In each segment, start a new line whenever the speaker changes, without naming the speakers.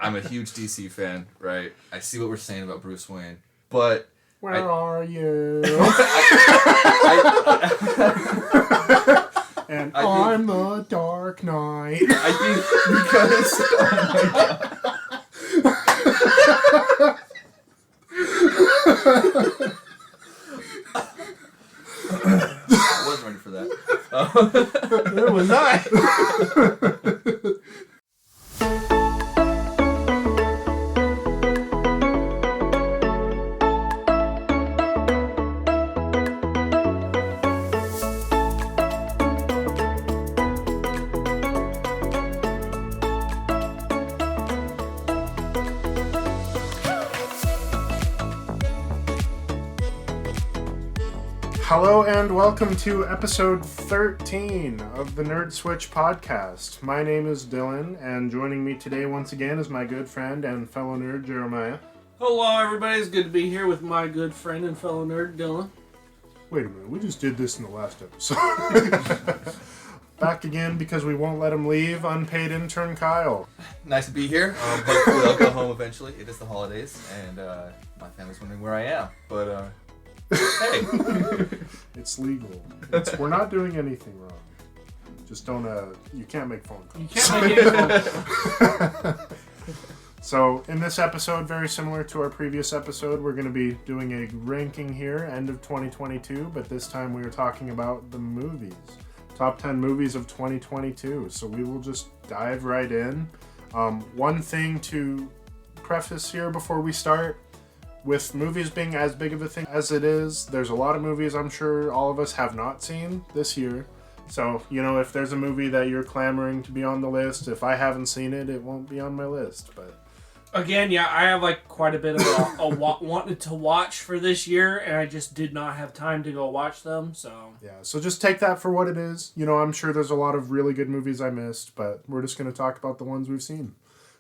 I'm a huge DC fan, right? I see what we're saying about Bruce Wayne, but
where are you? And I'm the Dark Knight.
I think because I wasn't ready for that.
It was not. Hello and welcome to episode 13 of the Nerd Switch podcast. My name is Dylan, and joining me today once again is my good friend and fellow nerd, Jeremiah.
Hello everybody, it's good to be here with my good friend and fellow nerd, Dylan.
Wait a minute, we just did this in the last episode. Back again because we won't let him leave, unpaid intern Kyle.
Nice to be here. Hopefully I'll go home eventually. It is the holidays, and my family's wondering where I am, but hey.
It's legal. We're not doing anything wrong. Just don't, you can't make phone calls.
You can't make any phone calls.
So, in this episode, very similar to our previous episode, we're going to be doing a ranking here, end of 2022, but this time we are talking about the movies. Top 10 movies of 2022. So we will just dive right in. One thing to preface here before we start, with movies being as big of a thing as it is, there's a lot of movies I'm sure all of us have not seen this year. So, you know, if there's a movie that you're clamoring to be on the list, if I haven't seen it, it won't be on my list. But
again, yeah, I have like quite a bit of wanted to watch for this year, and I just did not have time to go watch them, so...
Yeah, so just take that for what it is. You know, I'm sure there's a lot of really good movies I missed, but we're just going to talk about the ones we've seen.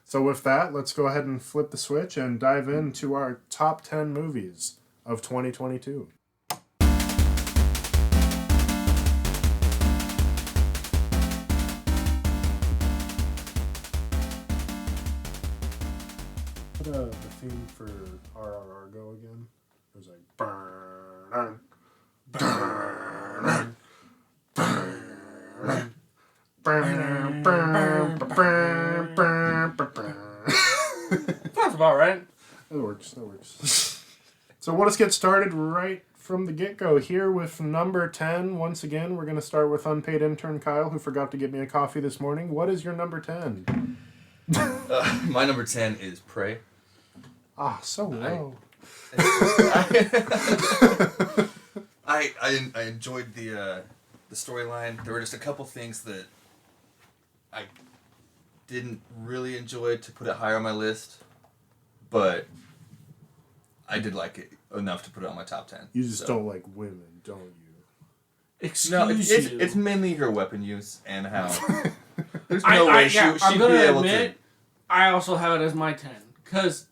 So with that, let's go ahead and flip the switch and dive into our top 10 movies of 2022. What the theme for RRR go again? It was like burn, burn, burn, burn, burn, burn, burn, burn.
That's about right.
That works. So let's get started right from the get-go here with number 10. Once again, we're going to start with unpaid intern Kyle, who forgot to get me a coffee this morning. What is your number 10?
My number 10 is Prey.
Ah, so low.
I enjoyed the storyline. There were just a couple things that I didn't really enjoy to put it higher on my list, but I did like it enough to put it on my top 10.
You just don't like women, don't you?
Excuse you.
It's mainly her weapon use and how there's no way she'd
I'm
be
gonna
able
admit, I also have it as my 10. Because,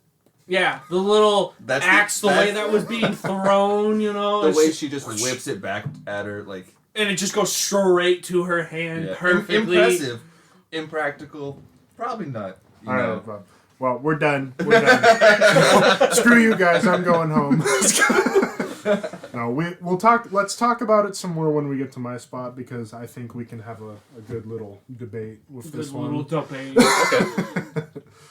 yeah, the little axe, the way that was being thrown, you know.
The way she just whips it back at her, like...
And it just goes straight to her hand perfectly.
Impressive. Impractical. Probably not. You know.
All right, well, we're done. Screw you guys. I'm going home. No, we'll talk. Let's talk about it some more when we get to my spot, because I think we can have a good little debate with this one.
Good little debate.
Okay.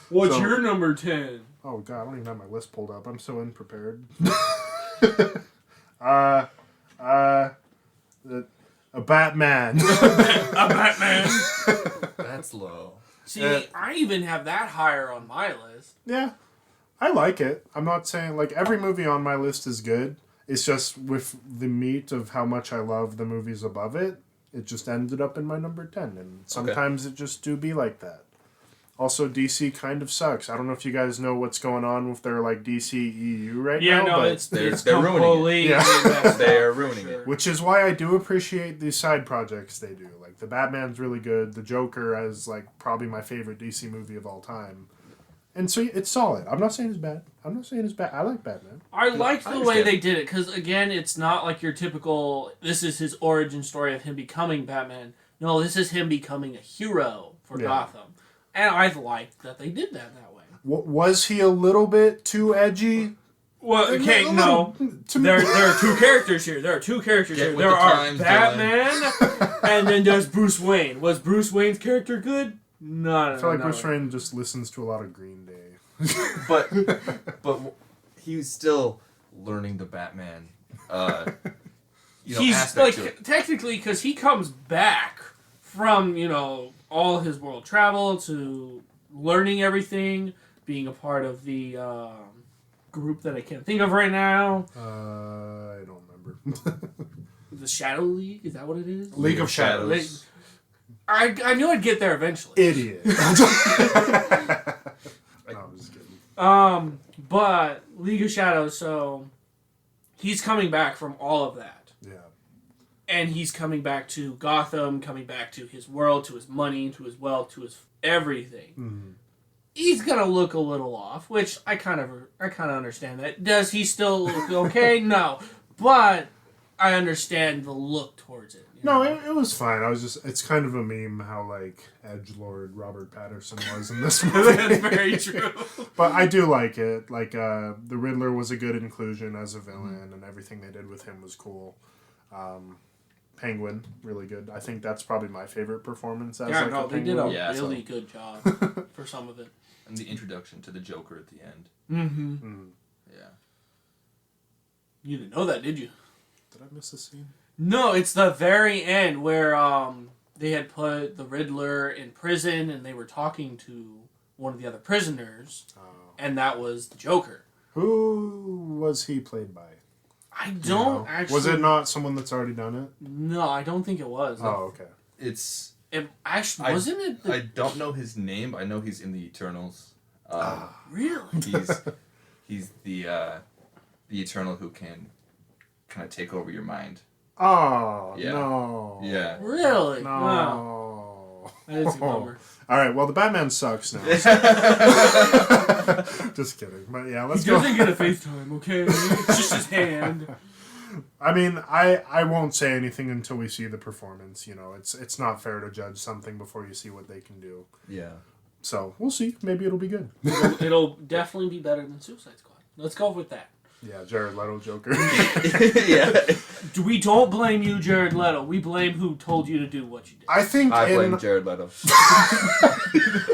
What's your number 10?
Oh God, I don't even have my list pulled up. I'm so unprepared. A Batman.
A Batman.
That's low.
See, I even have that higher on my list.
Yeah, I like it. I'm not saying, like, every movie on my list is good. It's just with the meat of how much I love the movies above it, it just ended up in my number 10. And sometimes it just do be like that. Also, DC kind of sucks. I don't know if you guys know what's going on with their, like, DC EU right now.
Yeah, no,
but
they're ruining it.
Yeah.
They are ruining it.
Which is why I do appreciate these side projects they do. Like, the Batman's really good. The Joker is, like, probably my favorite DC movie of all time. And so it's solid. I'm not saying it's bad. I like Batman.
I liked the way they did it, because, again, it's not like your typical, this is his origin story of him becoming Batman. No, this is him becoming a hero for Gotham. And I liked that they did that way.
Was he a little bit too edgy?
Well, okay, no. There are two characters here. There are Batman, and then there's Bruce Wayne. Was Bruce Wayne's character good? No.
I feel like Bruce Wayne just listens to a lot of Green Day.
but he's still learning the Batman.
He's
aspect
like technically because he comes back from all his world travel to learning everything, being a part of the group that I can't think of right now.
I don't remember.
The Shadow League, is that what it is?
League of Shadows.
I knew I'd get there eventually.
Idiot. No, I'm just kidding.
But League of Shadows, so he's coming back from all of that.
Yeah.
And he's coming back to Gotham, coming back to his world, to his money, to his wealth, to his everything.
Mm-hmm.
He's gonna look a little off, which I kind of understand that. Does he still look okay? No, but I understand the look towards it.
No, it was fine. It's kind of a meme how like edgelord Robert Pattinson was in this movie.
That's very true.
But I do like it. Like the Riddler was a good inclusion as a villain, and everything they did with him was cool. Penguin, really good. I think that's probably my favorite performance as
they
Penguin.
did a really good job for some of it.
And the introduction to the Joker at the end.
Mm-hmm.
Mm.
Yeah.
You didn't know that, did you?
Did I miss a scene?
No, it's the very end where they had put the Riddler in prison and they were talking to one of the other prisoners, and that was the Joker.
Who was he played by?
I don't actually...
Was it not someone that's already done it?
No, I don't think it was.
Oh, okay.
It actually wasn't it.
I don't know his name. I know he's in the Eternals.
Really?
He's the Eternal who can kind of take over your mind.
Oh,
yeah.
No.
Yeah.
Really?
No.
Wow. That is a bummer.
All right, well, the Batman sucks now. Just kidding. But yeah, let's go.
He doesn't get a FaceTime, okay? It's just his hand.
I mean, I won't say anything until we see the performance. It's not fair to judge something before you see what they can do.
Yeah.
So, we'll see. Maybe it'll be good.
It'll definitely be better than Suicide Squad. Let's go with that.
Yeah, Jared Leto Joker.
Yeah.
We don't blame you, Jared Leto. We blame who told you to do what you did.
I
blame Jared Leto.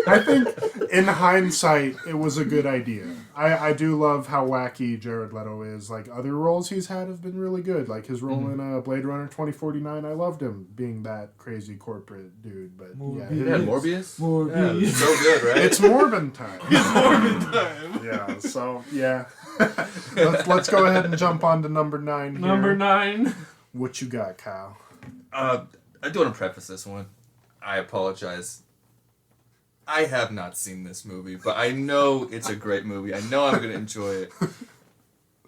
I think in hindsight, it was a good idea. I do love how wacky Jared Leto is. Like, other roles he's had have been really good. Like, his role in Blade Runner 2049, I loved him being that crazy corporate dude. But
Morbius?
Morbius.
Yeah, so good, right?
It's Morbin time.
It's Morbin time.
Yeah, so, yeah. Let's go ahead and jump on to number 9 here.
Number 9.
What you got, Kyle?
I do want to preface this one. I apologize. I have not seen this movie, but I know it's a great movie. I know I'm going to enjoy it.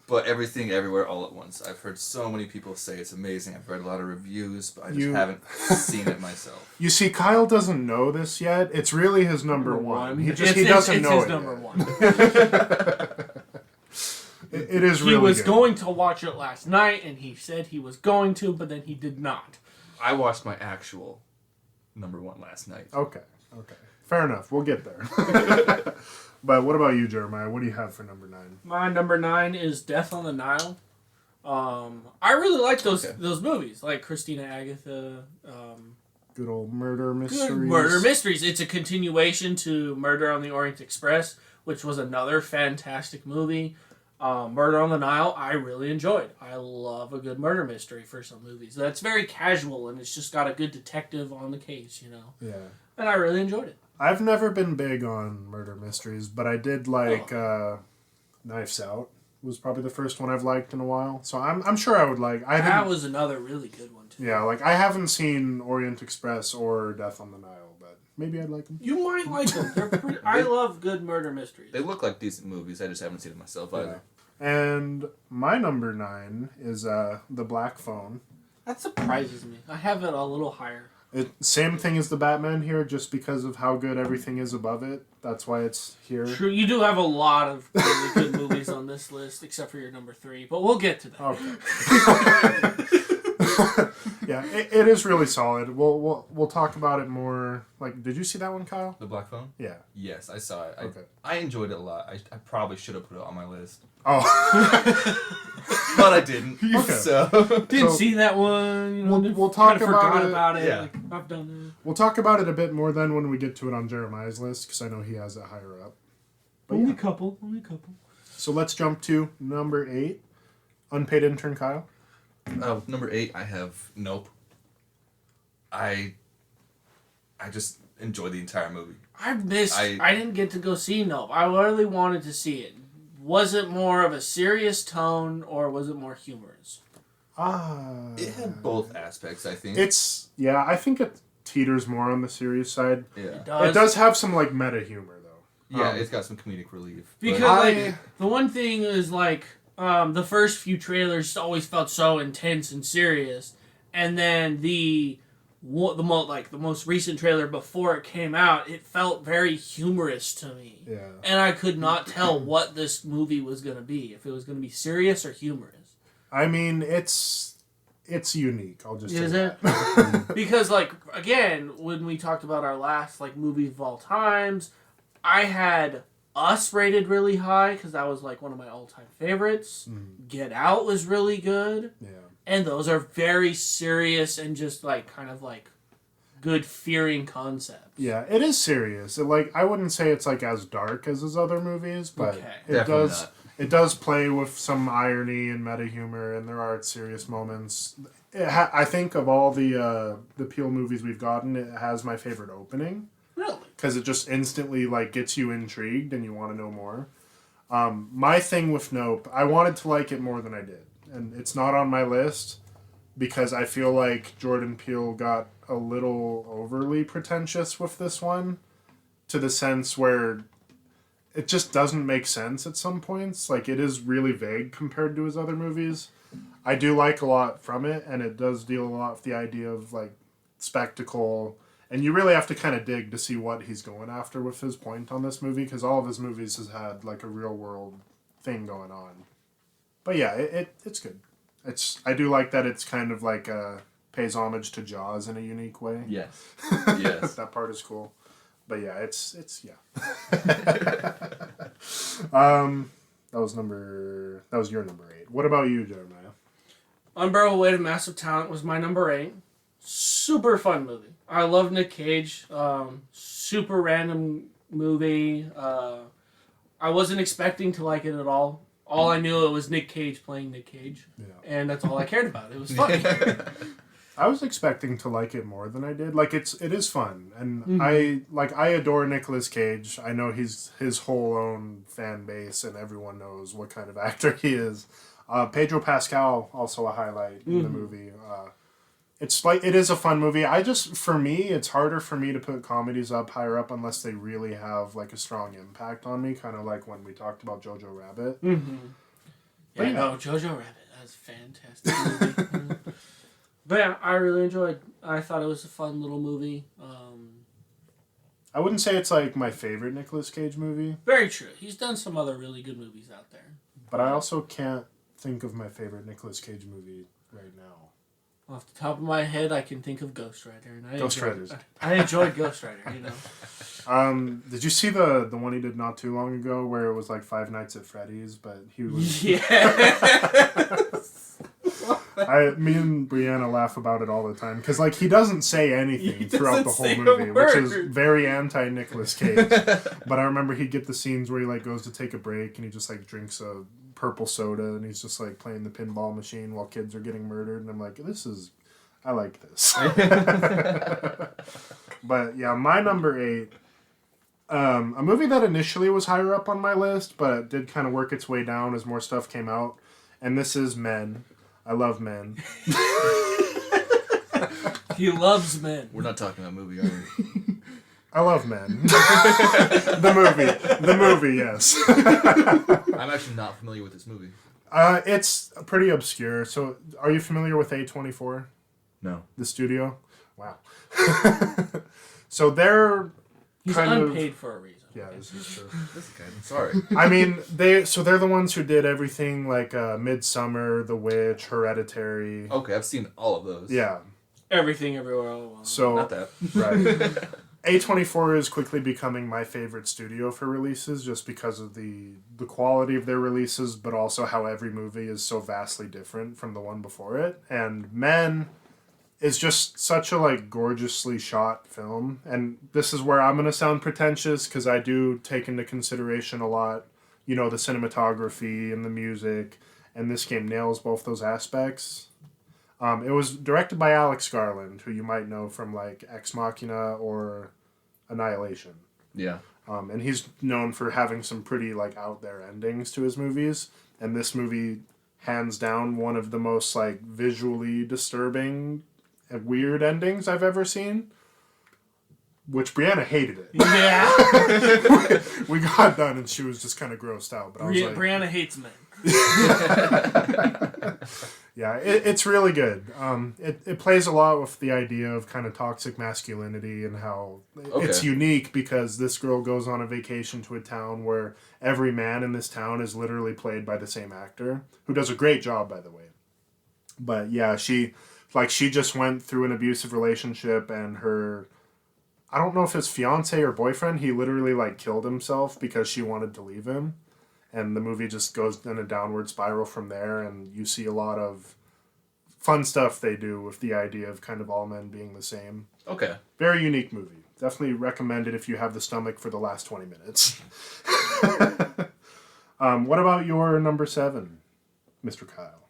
But Everything Everywhere All at Once. I've heard so many people say it's amazing. I've read a lot of reviews, but I just haven't seen it myself.
You see, Kyle doesn't know this yet. It's really his number one. He doesn't know
it's
it
number
yet.
1.
It is really
He was
good.
going to watch it last night, and he said he was going to, but then he did not.
I watched my actual number 1 last night.
Okay. Fair enough. We'll get there. But what about you, Jeremiah? What do you have for number 9?
My number 9 is Death on the Nile. I really like those movies, like Christina Agatha.
Good old murder mysteries.
Good murder mysteries. It's a continuation to Murder on the Orient Express, which was another fantastic movie. Murder on the Nile, I really enjoyed. I love a good murder mystery for some movies. That's very casual, and it's just got a good detective on the case,
Yeah.
And I really enjoyed it.
I've never been big on murder mysteries, but I did like Knives Out. Was probably the first one I've liked in a while. So I'm sure I would like.
That was another really good one too.
Yeah, like I haven't seen Orient Express or Death on the Nile, but maybe I'd like them.
You might like them. They're pretty, I love good murder mysteries.
They look like decent movies. I just haven't seen them myself either.
And my number 9 is The Black Phone.
That surprises me. I have it a little higher.
Same thing as the Batman here, just because of how good everything is above it. That's why it's here.
True, you do have a lot of really good movies on this list, except for your number 3, but we'll get to that.
Okay. Yeah, it is really solid. We'll talk about it more. Like, did you see that one, Kyle?
The Black Phone?
Yeah.
Yes, I saw it.
Okay.
I enjoyed it a lot. I probably should have put it on my list.
Oh.
But I didn't.
Okay.
So
Didn't see that one. You know,
we'll talk
kinda
about
forgot
it.
about it.
Yeah.
Like, I've done
We'll talk about it a bit more then when we get to it on Jeremiah's list, because I know he has it higher up.
it.
But
Only
yeah.
a couple. Only a couple.
So let's jump to number 8. Unpaid intern Kyle.
number 8, I have Nope. I just enjoyed the entire movie.
I didn't get to go see Nope. I really wanted to see it. Was it more of a serious tone or was it more humorous?
It had both aspects, I think.
I think it teeters more on the serious side.
Yeah.
It does have some like meta humor though.
Yeah, it's got some comedic relief.
Because the one thing is like the first few trailers always felt so intense and serious, and then the most recent trailer before it came out, it felt very humorous to me.
Yeah.
And I could not tell what this movie was going to be, if it was going to be serious or humorous.
I mean, it's unique. I'll just
Is
say
it?
that.
Because like again, when we talked about our last like movies of all times, I had Us rated really high because that was like one of my all-time favorites. Get Out was really good.
Yeah.
And those are very serious and just like kind of like good fearing concepts.
Yeah, it is serious. I wouldn't say it's like as dark as his other movies, but
Okay.
Definitely not.
It does play with some irony and meta humor, and there are serious moments. I think of all the Peele movies we've gotten, it has my favorite opening.
Really?
Because it just instantly like gets you intrigued and you want to know more. My thing with Nope, I wanted to like it more than I did. And it's not on my list because I feel like Jordan Peele got a little overly pretentious with this one, to the sense where it just doesn't make sense at some points. Like, it is really vague compared to his other movies. I do like a lot from it, and it does deal a lot with the idea of like spectacle, and you really have to kind of dig to see what he's going after with his point on this movie, because all of his movies has had like a real world thing going on. But yeah, it's good. I do like that it's kind of like pays homage to Jaws in a unique way.
Yes. Yes.
That part is cool. But yeah, it's yeah. That was your number 8. What about you, Jeremiah?
Unbearable Weight of Massive Talent was my number 8. Super fun movie. I love Nick Cage. Super random movie. I wasn't expecting to like it at all. All I knew it was Nick Cage playing Nick Cage.
Yeah.
And that's all I cared about. It was fun.
I was expecting to like it more than I did. Like, it is fun, and I adore Nicolas Cage. I know he's his whole own fan base, and everyone knows what kind of actor he is. Pedro Pascal, also a highlight in the movie. It is a fun movie. For me, it's harder for me to put comedies up higher up unless they really have like a strong impact on me. Kind of like when we talked about Jojo Rabbit.
Mm-hmm.
But
No, Jojo Rabbit. That's a fantastic movie. But yeah, I really enjoyed. I thought it was a fun little movie.
I wouldn't say it's like my favorite Nicolas Cage movie,
Very true. He's done some other really good movies out there.
but I also can't think of my favorite Nicolas Cage movie right now.
Off the top of my head, I can think of Ghost Rider. And
Ghost Riders.
I enjoyed Ghost Rider, you know.
Did you see the one he did not too long ago where it was like Five Nights at Freddy's, but he was...
Yeah.
Me and Brianna laugh about it all the time because like he doesn't say anything
He
throughout the
doesn't
whole
say a
movie, which is
word.
very anti-Nicolas Cage. But I remember he'd get the scenes where he like goes to take a break and he just like drinks a purple soda and he's just like playing the pinball machine while kids are getting murdered, and I'm like, I like this. But yeah, my number 8, a movie that initially was higher up on my list, but it did kind of work its way down as more stuff came out, and this is Men. I love Men.
He loves men.
We're not talking about movie, are we?
I love Men. The movie, yes.
I'm actually not familiar with this movie.
It's pretty obscure. So, are you familiar with A24?
No.
The studio? Wow. So they're
He's
kind
unpaid for a reason.
Yeah, this is true.
This is kind of sorry.
I mean, they're the ones who did everything like Midsummer, The Witch, Hereditary.
Okay, I've seen all of those.
Yeah.
Everything Everywhere All at Once.
So
Not that.
right. A24 is quickly becoming my favorite studio for releases just because of the quality of their releases, but also how every movie is so vastly different from the one before it. And Men is just such a like gorgeously shot film. And this is where I'm going to sound pretentious because I do take into consideration a lot, the cinematography and the music. And this game nails both those aspects. It was directed by Alex Garland, who you might know from like Ex Machina or Annihilation.
Yeah.
And he's known for having some pretty like out there endings to his movies. And this movie, hands down, one of the most like visually disturbing and weird endings I've ever seen. Which Brianna hated it.
Yeah.
We got done and she was just kind of grossed out. But I was like,
Brianna hates men.
Yeah, it's really good. It plays a lot with the idea of kind of toxic masculinity and how it's unique because this girl goes on a vacation to a town where every man in this town is literally played by the same actor, who does a great job, by the way. But yeah, she just went through an abusive relationship and I don't know if his fiance or boyfriend, he literally like killed himself because she wanted to leave him. And the movie just goes in a downward spiral from there, and you see a lot of fun stuff they do with the idea of kind of all men being the same.
Okay.
Very unique movie. Definitely recommend it if you have the stomach for the last 20 minutes. What about your number 7, Mr. Kyle?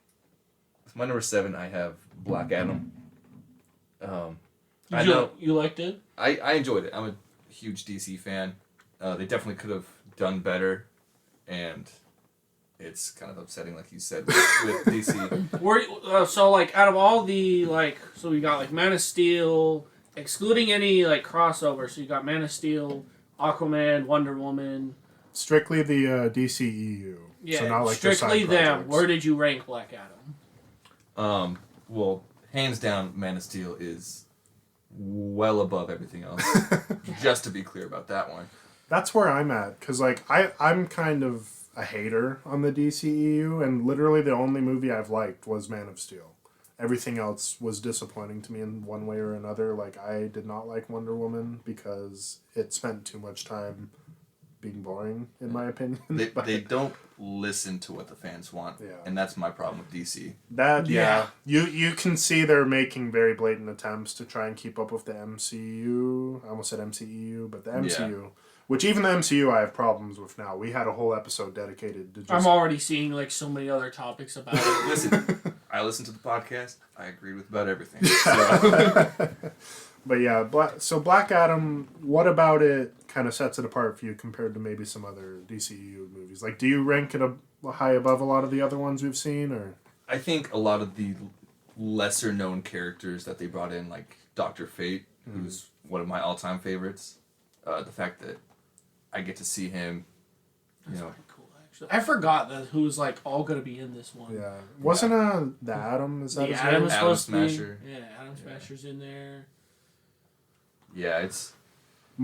With my number 7, I have Black Adam.
You liked it?
I enjoyed it. I'm a huge DC fan. They definitely could have done better. And it's kind of upsetting, like you said, with DC.
So, like, out of all the, like, so we got, like, Man of Steel, excluding any, like, crossover. So you got Man of Steel, Aquaman, Wonder Woman.
Strictly the DCEU.
Yeah,
so not like
strictly
the side
them.
projects.
Where did you rank Black Adam?
Well, hands down, Man of Steel is well above everything else. Just to be clear about that one.
That's where I'm at, because like I'm kind of a hater on the DCEU, and literally the only movie I've liked was Man of Steel. Everything else was disappointing to me in one way or another. Like, I did not like Wonder Woman because it spent too much time being boring, in my opinion.
They don't listen to what the fans want, and that's my problem with DC.
You can see they're making very blatant attempts to try and keep up with the MCU. I almost said MCEU, but the MCU. Yeah. Which even the MCU I have problems with now. We had a whole episode dedicated to just...
I'm already seeing like so many other topics about it.
Listen, I listened to the podcast. I agreed with about everything. So.
But yeah, Black Adam, what about it kind of sets it apart for you compared to maybe some other DCU movies? Like, do you rank it high above a lot of the other ones we've seen? Or
I think a lot of the lesser known characters that they brought in, like Dr. Fate, who's one of my all-time favorites. The fact that I get to see him,
That's pretty cool, actually. I forgot that who's like all gonna be in this one.
Yeah, wasn't the Atom? Is that
the
his
Atom
name?
is supposed
Smasher.
to be? Yeah, Atom Smasher's in there.
Yeah, it's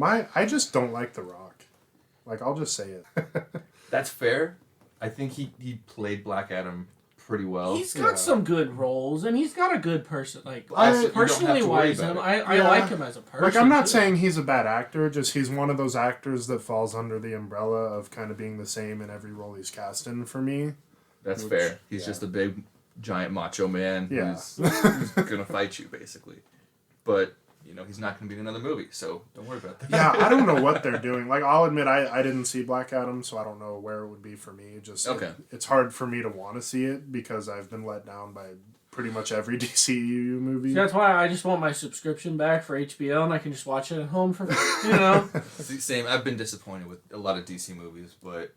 I just don't like The Rock. Like, I'll just say it.
That's fair. I think he played Black Adam pretty well.
He's got some good roles, and he's got a good person. Like,
I
personally wise him, I like him as a person.
Like, I'm not saying he's a bad actor, just he's one of those actors that falls under the umbrella of kind of being the same in every role he's cast in for me.
That's fair. He's just a big, giant macho man who's gonna fight you, basically. But, he's not gonna be in another movie, so don't worry about that.
Yeah, I don't know what they're doing. Like, I'll admit, I didn't see Black Adam, so I don't know where it would be for me. Just it's hard for me to want to see it because I've been let down by pretty much every DCU movie.
See, that's why I just want my subscription back for HBO, and I can just watch it at home for
Same. I've been disappointed with a lot of DC movies, but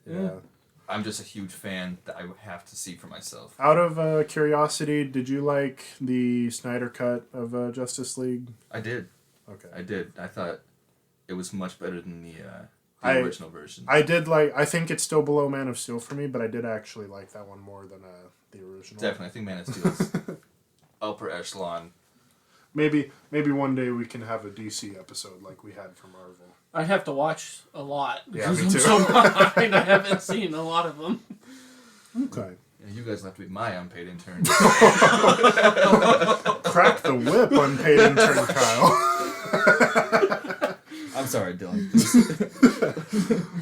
I'm just a huge fan that I have to see for myself.
Out of curiosity, did you like the Snyder cut of Justice League?
I did.
Okay.
I did. I thought it was much better than the original version.
I think it's still below Man of Steel for me, but I did actually like that one more than the original.
Definitely. I think Man of Steel is upper echelon.
Maybe one day we can have a DC episode like we had for Marvel.
I'd have to watch a lot
Yeah,
because
me
I'm
too.
so behind. I haven't seen a lot of them.
Okay.
Yeah, you guys will have to be my unpaid intern.
Crack the whip, unpaid intern Kyle.
I'm sorry, Dylan.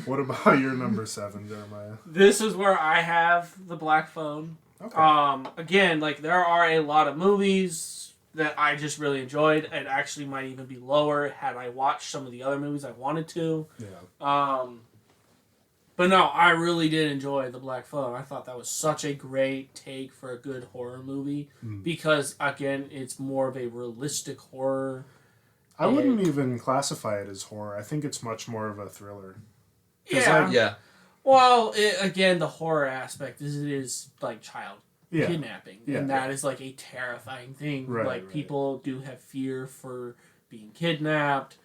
What about your number 7, Jeremiah?
This is where I have the Black Phone.
Okay.
Again, like there are a lot of movies that I just really enjoyed. It actually might even be lower had I watched some of the other movies I wanted to.
Yeah.
But no, I really did enjoy The Black Phone. I thought that was such a great take for a good horror movie because, again, it's more of a realistic horror.
I wouldn't even classify it as horror. I think it's much more of a thriller.
Yeah.
Yeah.
Well, again, the horror aspect is it is like child kidnapping.
Yeah.
And that is like a terrifying thing.
Right,
like
right.
people do have fear for being kidnapped.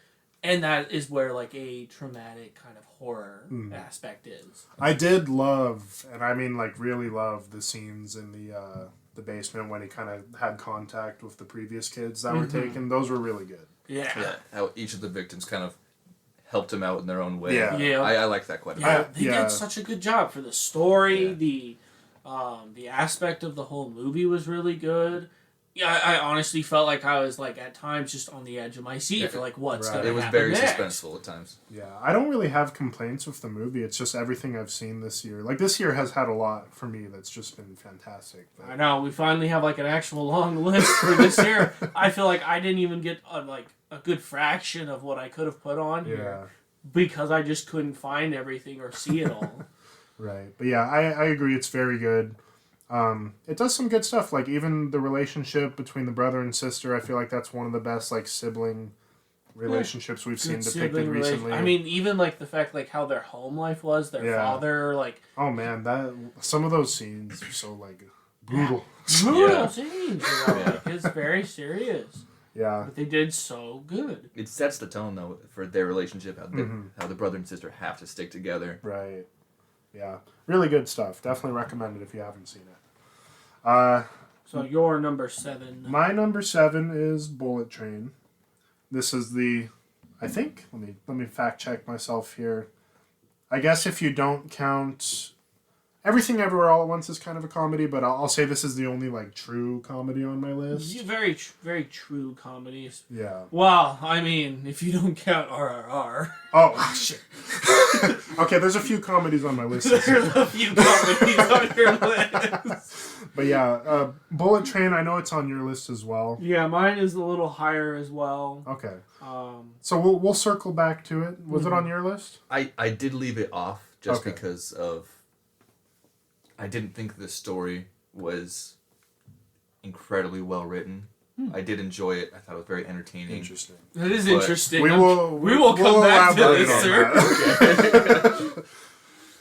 And that is where like a traumatic kind of horror aspect is.
I did love, and I mean like really love, the scenes in the basement when he kind of had contact with the previous kids that were taken. Those were really good.
Yeah.
Yeah. How each of the victims kind of helped him out in their own way.
Yeah.
Yeah.
I like that quite a bit.
Yeah, they
Yeah.
did such a good job for the story.
Yeah.
The aspect of the whole movie was really good. Yeah, I honestly felt like I was like at times just on the edge of my seat for like what's
Right.
gonna
It was
happen
very
next.
suspenseful at times.
Yeah, I don't really have complaints with the movie. It's just everything I've seen this year. Like this year has had a lot for me that's just been fantastic. But
I know we finally have like an actual long list for this year. I feel like I didn't even get a good fraction of what I could have put on here because I just couldn't find everything or see it all.
Right. But yeah, I agree. It's very good. It does some good stuff. Like even the relationship between the brother and sister, I feel like that's one of the best like sibling relationships we've seen
Good
depicted
sibling
recently.
I mean, even like the fact like how their home life was, their father like
oh man, that some of those scenes are so like brutal.
brutal scenes. You know, like, it's very serious.
Yeah.
But they did so good.
It sets the tone though for their relationship. How the brother and sister have to stick together.
Right. Yeah. Really good stuff. Definitely recommend it if you haven't seen it.
So your number 7.
My number 7 is Bullet Train. This is I think, let me fact check myself here. I guess if you don't count Everything Everywhere All at Once is kind of a comedy, but I'll say this is the only like true comedy on my list.
Very true comedies.
Yeah.
Well, I mean, if you don't count RRR.
Oh, shit. Okay, there's a few comedies on my list.
There's a few comedies on your list.
But yeah, Bullet Train, I know it's on your list as well.
Yeah, mine is a little higher as well.
Okay. So we'll circle back to it. Was it on your list?
I did leave it off just
Okay.
because of I didn't think the story was incredibly well written. I did enjoy it. I thought it was very entertaining.
Interesting.
That is
But
interesting.
We
will come back to
elaborate
this,
on
sir.
that. Okay.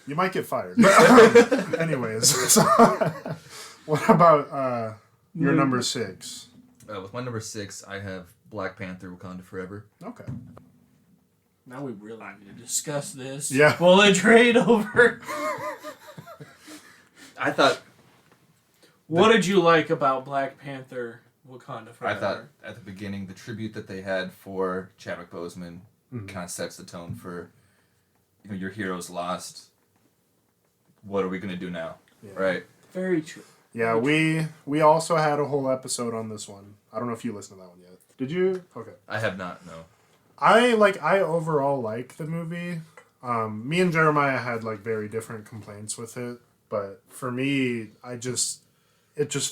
You might get fired. But, anyways, so, what about your number 6?
With my number 6, I have Black Panther: Wakanda Forever.
Okay.
Now we really need to discuss this.
Yeah.
Bullet Train over.
I thought
What did you like about Black Panther: Wakanda Forever?
I thought at the beginning the tribute that they had for Chadwick Boseman kind of sets the tone for, your hero's lost. What are we gonna do now?
Yeah.
Right?
Very true.
Yeah, we also had a whole episode on this one. I don't know if you listened to that one yet. Did you? Okay.
I have not. No.
I overall like the movie. Me and Jeremiah had like very different complaints with it, but for me, it just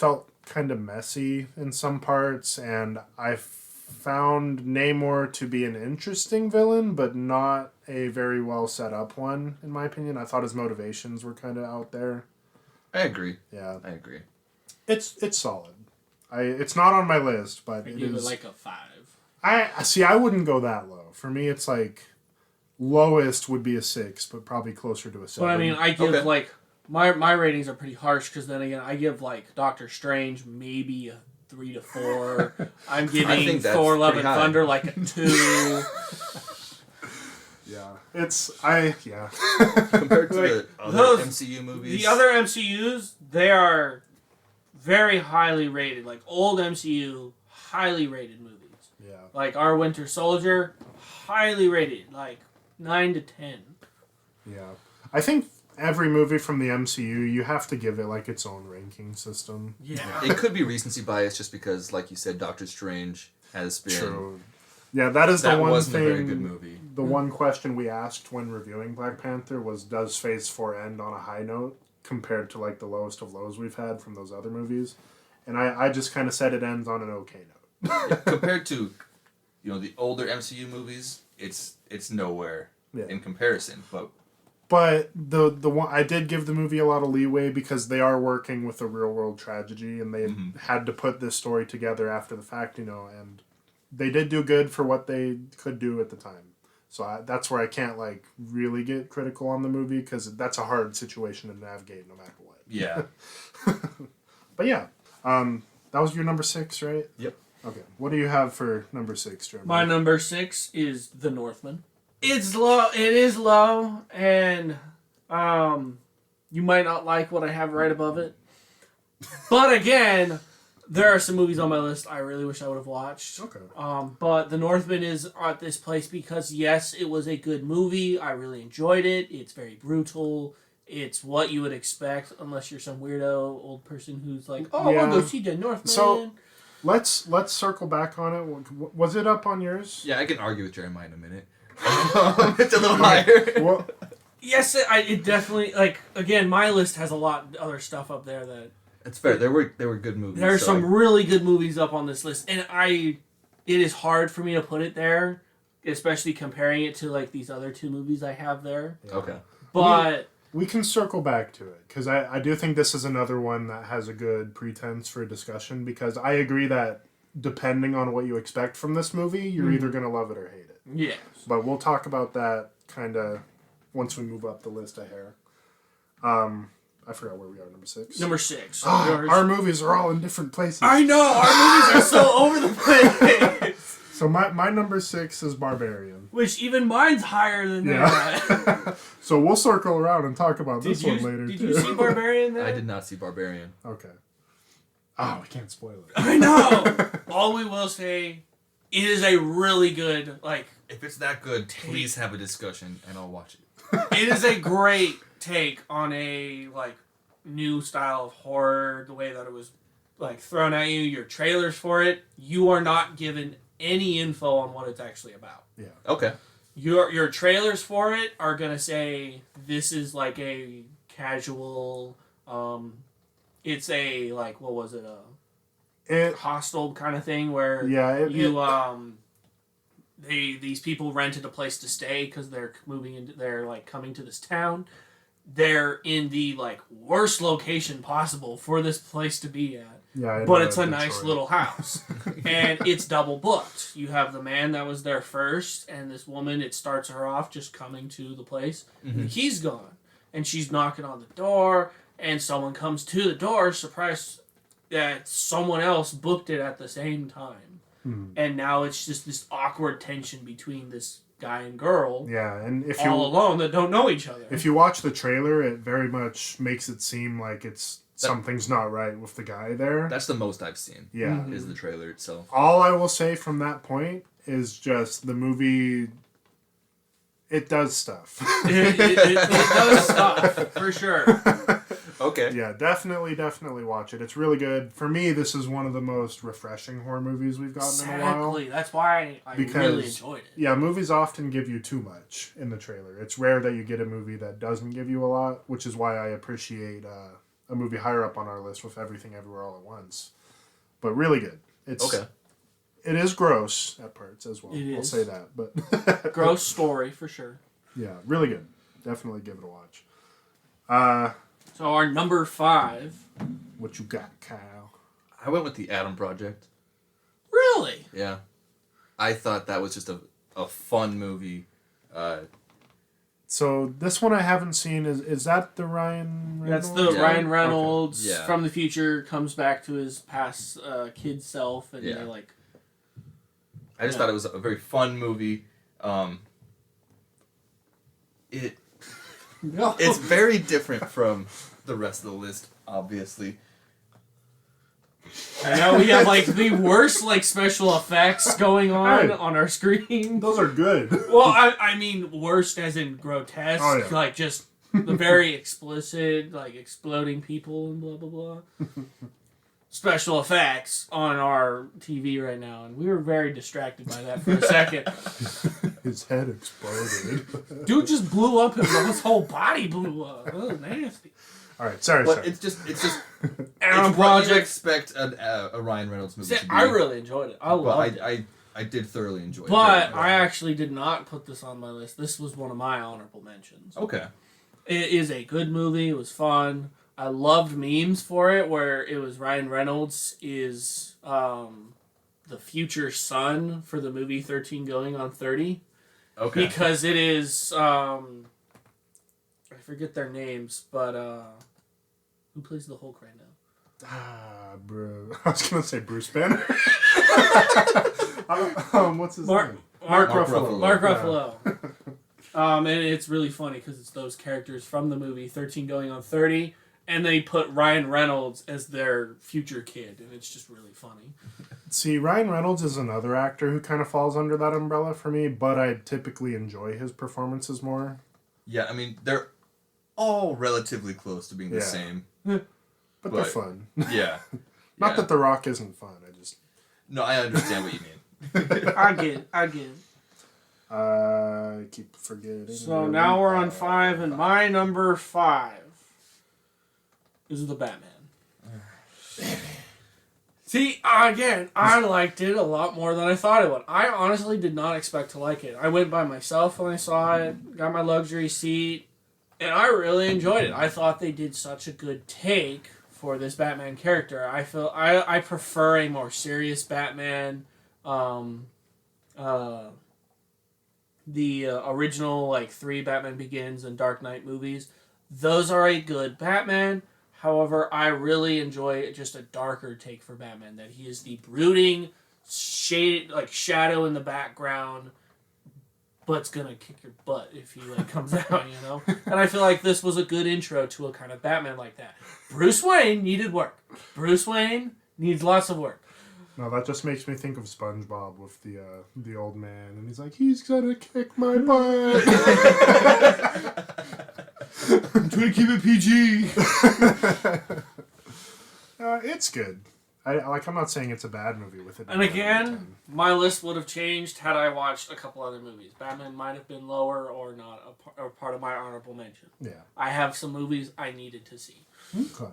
felt kind of messy in some parts, and I found Namor to be an interesting villain, but not a very well set up one, in my opinion. I thought his motivations were kind of out there.
I agree.
Yeah,
I agree.
it's solid. It's not on my list, but
I
it
give it
is.
like a 5.
I wouldn't go that low. For me, it's like lowest would be a 6, but probably closer to a 7.
But I mean, I give
Okay.
like my ratings are pretty harsh because then again, I give like Doctor Strange maybe a 3 to 4. I'm giving
think that's
Thor: Love and
pretty high.
Thunder like a 2.
yeah,
Compared to the other
those-
MCU movies.
The other MCUs, they are very highly rated. Like old MCU, highly rated movies.
Yeah.
Like Our Winter Soldier, highly rated, like 9 to 10.
Yeah. I think every movie from the MCU, you have to give it like its own ranking system.
Yeah.
It could be recency bias just because, like you said, Doctor Strange has been...
True. Yeah, that is
That
the one
wasn't
thing.
a very good movie.
The one question we asked when reviewing Black Panther was, does Phase 4 end on a high note compared to like the lowest of lows we've had from those other movies? And I just kind of said it ends on an okay note.
Yeah, compared to, the older MCU movies, it's nowhere in comparison.
But the one I did give the movie a lot of leeway because they are working with a real world tragedy and they had to put this story together after the fact, and they did do good for what they could do at the time. So that's where I can't like really get critical on the movie because that's a hard situation to navigate no matter what.
Yeah.
But yeah, that was your number 6, right?
Yep.
Okay. What do you have for number 6, Jeremy?
My number 6 is The Northman. It's low. It is low, and you might not like what I have right above it. But again, there are some movies on my list I really wish I would have watched.
Okay.
But The Northman is at this place because yes, it was a good movie. I really enjoyed it. It's very brutal. It's what you would expect, unless you're some weirdo old person who's like, "Oh, I want to go see The Northman."
So let's circle back on it. Was it up on yours?
Yeah, I can argue with Jeremiah in a minute. It's a little higher.
Well,
yes, it definitely again. My list has a lot of other stuff up there that.
It's fair. There were good movies.
There are some really good movies up on this list, and it is hard for me to put it there, especially comparing it to like these other 2 movies I have there.
Okay.
But
we can circle back to it because I do think this is another one that has a good pretense for discussion because I agree that depending on what you expect from this movie, you're either going to love it or hate it.
yes,
But we'll talk about that kind of once we move up the list a hair. I forgot where we are, number 6.
number 6.
Our movies are all in different places.
I know our movies are so over the place.
So my number 6 is Barbarian.
Which even mine's higher than that.
So we'll circle around and talk about this one later.
Did
too.
you see Barbarian there?
I did not see Barbarian.
Okay. Oh, we can't spoil it.
I know. All we will say, it is a really good
If it's that good, please have a discussion and I'll watch it.
it is a great take on a new style of horror, the way that it was thrown at you, your trailers for it, you are not given any info on what it's actually about.
Yeah.
Okay.
Your trailers for it are gonna say this is like a casual it's a what was it, hostel kind of thing where these people rented a place to stay because they're coming to this town. They're in the worst location possible for this place to be at.
Yeah,
but it's a nice little house. And it's double booked. You have the man that was there first, and this woman, it starts her off just coming to the place. Mm-hmm. And he's gone. And she's knocking on the door, and someone comes to the door, surprised that someone else booked it at the same time. Mm-hmm. And now it's just this awkward tension between this guy and girl,
and if
all alone that don't know each other.
If you watch the trailer, it very much makes it seem like something's not right with the guy there.
That's the most I've seen.
Yeah,
is the trailer itself.
All I will say from that point is just the movie. It does stuff.
it does stuff for sure.
Okay.
Yeah, definitely watch it. It's really good. For me, this is one of the most refreshing horror movies we've gotten in a while.
Exactly. That's why I really enjoyed it.
Yeah, movies often give you too much in the trailer. It's rare that you get a movie that doesn't give you a lot, which is why I appreciate a movie higher up on our list with Everything Everywhere All at Once. But really good. It is gross at parts as well. I'll say that. But
gross story for sure.
Yeah, really good. Definitely give it a watch.
So our number 5.
What you got, Kyle?
I went with The Adam Project.
Really?
Yeah. I thought that was just a fun movie.
So this one I haven't seen. Is that the Ryan Reynolds?
That's the Ryan Reynolds from the future comes back to his past kid self and they're
I just thought it was a very fun movie. It's very different from the rest of the list, obviously.
I know we have like the worst like special effects going on
Hey.
on our screen.
Those are good.
Well, I mean worst as in grotesque,
Oh, yeah.
like just the very explicit, like exploding people and blah blah blah. Special effects on our TV right now, and we were very distracted by that for a second.
His head exploded.
Dude just blew up, his whole body blew up. That was nasty.
All right, sorry.
But it's just
Aaron
it's what you
Project.
expect a Ryan Reynolds movie
See,
to be.
I really enjoyed it. I loved it.
I did thoroughly enjoy it.
But
Very
I
much.
actually did not put this on my list. This was one of my honorable mentions.
Okay.
It is a good movie. It was fun. I loved memes for it where it was Ryan Reynolds is the future son for the movie 13 Going on 30.
Okay.
Because it is, I forget their names, but who plays the Hulk right now?
Bro. I was gonna say Bruce Banner. What's his name?
Mark
Ruffalo.
Mark Ruffalo. And it's really funny because it's those characters from the movie 13 Going on 30, and they put Ryan Reynolds as their future kid, and it's just really funny.
See, Ryan Reynolds is another actor who kind of falls under that umbrella for me, but I typically enjoy his performances more.
Yeah, I mean they're all relatively close to being the
Yeah.
same.
But they're
But-
fun.
Yeah.
Not
Yeah.
that The Rock isn't fun. I just
No, I understand what you mean.
I get it.
I keep forgetting.
So now we're on 5, and my number 5 is The Batman. See, again, I liked it a lot more than I thought I would. I honestly did not expect to like it. I went by myself when I saw it, got my luxury seat, and I really enjoyed it. I thought they did such a good take for this Batman character. I prefer a more serious Batman. The original like 3 Batman Begins and Dark Knight movies, those are a good Batman. However, I really enjoy just a darker take for Batman, that he is the brooding shade, like shadow in the background, but's gonna kick your butt if he like comes out, you know. And I feel like this was a good intro to a kind of Batman like that. Bruce Wayne needed work. Bruce Wayne needs lots of work.
No, that just makes me think of SpongeBob with the old man, and he's like, he's gonna kick my butt.
I'm trying to keep it PG.
It's good. I'm not saying it's a bad movie with it.
And again, my list would have changed had I watched a couple other movies. Batman might have been lower or not or part of my honorable mention.
Yeah.
I have some movies I needed to see.
Okay.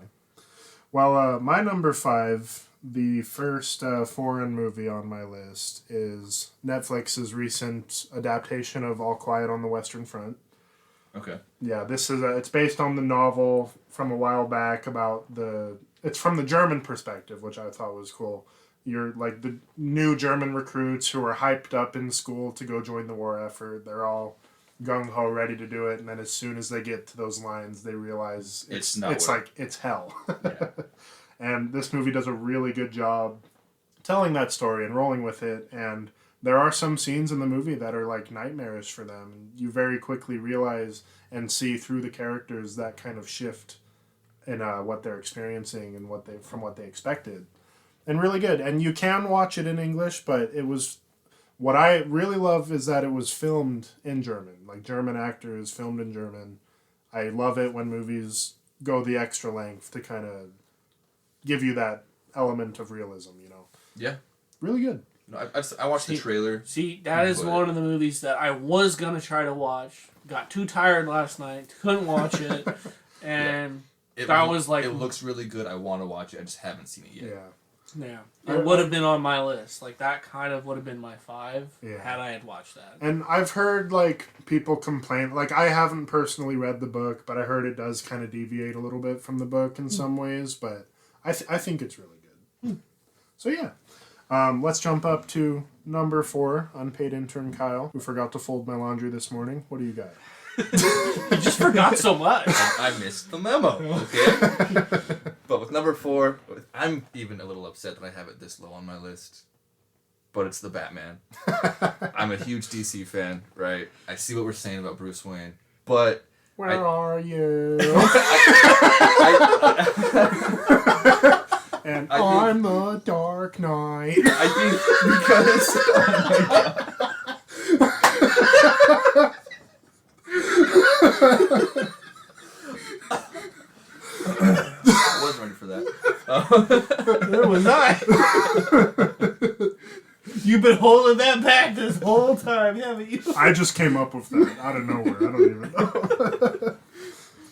Well, my number 5, the first foreign movie on my list, is Netflix's recent adaptation of All Quiet on the Western Front.
Okay.
Yeah, this is it's based on the novel from a while back about it's from the German perspective, which I thought was cool. You're like the new German recruits who are hyped up in school to go join the war effort. They're all gung-ho ready to do it, and then as soon as they get to those lines, they realize it's like it's hell.
Yeah.
And this movie does a really good job telling that story and rolling with it, and there are some scenes in the movie that are like nightmarish for them. You very quickly realize and see through the characters that kind of shift in what they're experiencing and what they expected, and really good. And you can watch it in English, but it was what I really love is that it was filmed in German, like German actors filmed in German. I love it when movies go the extra length to kind of give you that element of realism, you know.
Yeah.
Really good.
No, I watched the trailer.
See, that is one of the movies that I was going to try to watch. Got too tired last night. Couldn't watch it. And that was like...
It looks really good. I want to watch it. I just haven't seen it yet.
Yeah.
Yeah. It would have been on my list. Like, that kind of would have been my 5 had I had watched that.
And I've heard, like, people complain. Like, I haven't personally read the book, but I heard it does kind of deviate a little bit from the book in some ways. But I think it's really good. So, yeah. Let's jump up to number 4, unpaid intern Kyle, who forgot to fold my laundry this morning. What do you got?
You just forgot so much.
I missed the memo, okay? But with number 4, I'm even a little upset that I have it this low on my list. But it's the Batman. I'm a huge DC fan, right? I see what we're saying about Bruce Wayne. But...
Where are you? And
I
I'm the Dark Knight.
I think because I wasn't ready for that.
There was not. You've been holding that back this whole time, haven't you?
I just came up with that out of nowhere. I don't even know.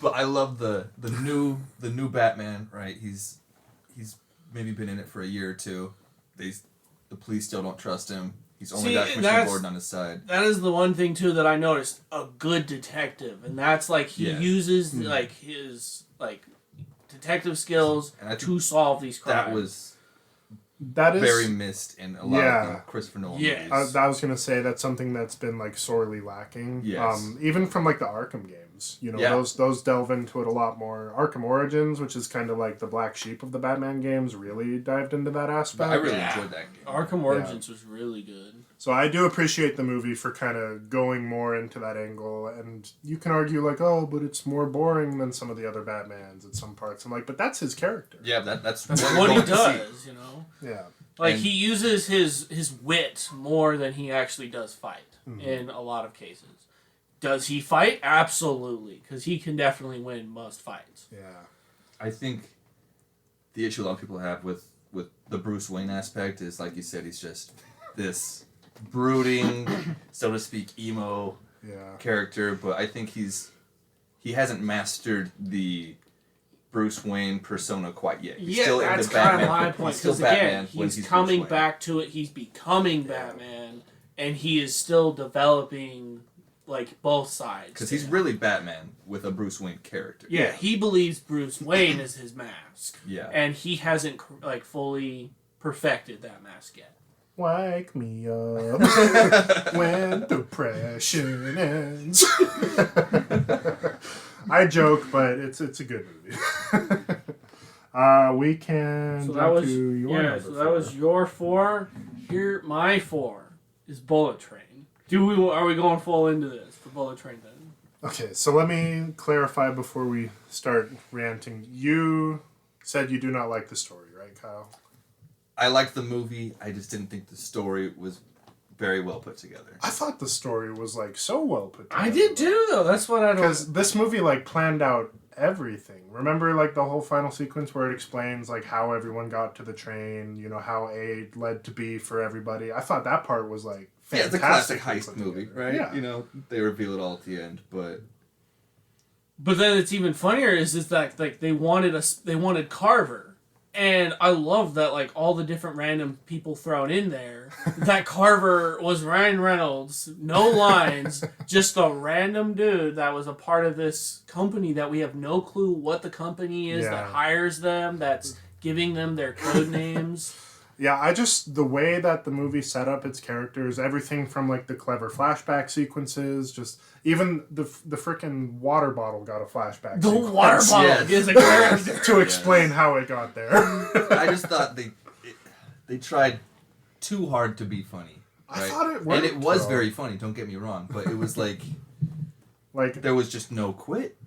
But I love the new Batman. Right, he's maybe been in it for a year or two. The police still don't trust him. He's only got Commissioner Gordon on his side.
That is the one thing too that I noticed. A good detective, and that's like he uses like his like detective skills to solve these crimes.
That is
very missed in a lot of the Christopher Nolan movies.
I was gonna say that's something that's been like sorely lacking.
Yes.
Even from like the Arkham games, those delve into it a lot more. Arkham Origins, which is kind of like the black sheep of the Batman games, really dived into that aspect.
I really enjoyed that game.
Arkham Origins was really good.
So I do appreciate the movie for kind of going more into that angle, and you can argue like, oh, but it's more boring than some of the other Batmans at some parts. I'm like, but that's his character.
Yeah, that's
what he does,
Yeah.
Like, he uses his wit more than he actually does fight in a lot of cases. Does he fight? Absolutely, because he can definitely win most fights.
Yeah.
I think the issue a lot of people have with the Bruce Wayne aspect is, like you said, he's just this brooding, so to speak, emo character, but I think he hasn't mastered the Bruce Wayne persona quite yet. He's still
that's
in the Batman.
Kind of my point. Because again, he's coming back to it. He's becoming Batman, and he is still developing like both sides.
Because he's really Batman with a Bruce Wayne character.
Yeah, he believes Bruce Wayne is his mask.
Yeah,
and he hasn't like fully perfected that mask yet.
Wake me up when depression ends. I joke, but it's a good movie. We can jump to your number
so that was your 4. Here, my 4 is Bullet Train. Are we going full into this for Bullet Train then?
Okay, so let me clarify before we start ranting. You said you do not like the story, right, Kyle?
I liked the movie. I just didn't think the story was very well put together.
I thought the story was like so well put together.
I did too, though. That's what I don't.
Because this movie like planned out everything. Remember, like the whole final sequence where it explains like how everyone got to the train. How A led to B for everybody. I thought that part was like fantastic.
Yeah, it's a classic heist movie, right?
Yeah.
They reveal it all at the end, but
then it's even funnier is that like they wanted Carver. And I love that, like, all the different random people thrown in there. That Carver was Ryan Reynolds, no lines, just a random dude that was a part of this company that we have no clue what the company is that hires them, that's giving them their code names.
Yeah, the way that the movie set up its characters, everything from, like, the clever flashback sequences, just... Even the frickin' water bottle got a flashback
The
sequence.
water bottle is a character.
To explain how it got there.
I just thought they tried too hard to be funny. Right?
I thought it worked.
And it was very funny, don't get me wrong, but it was like there was just no quit.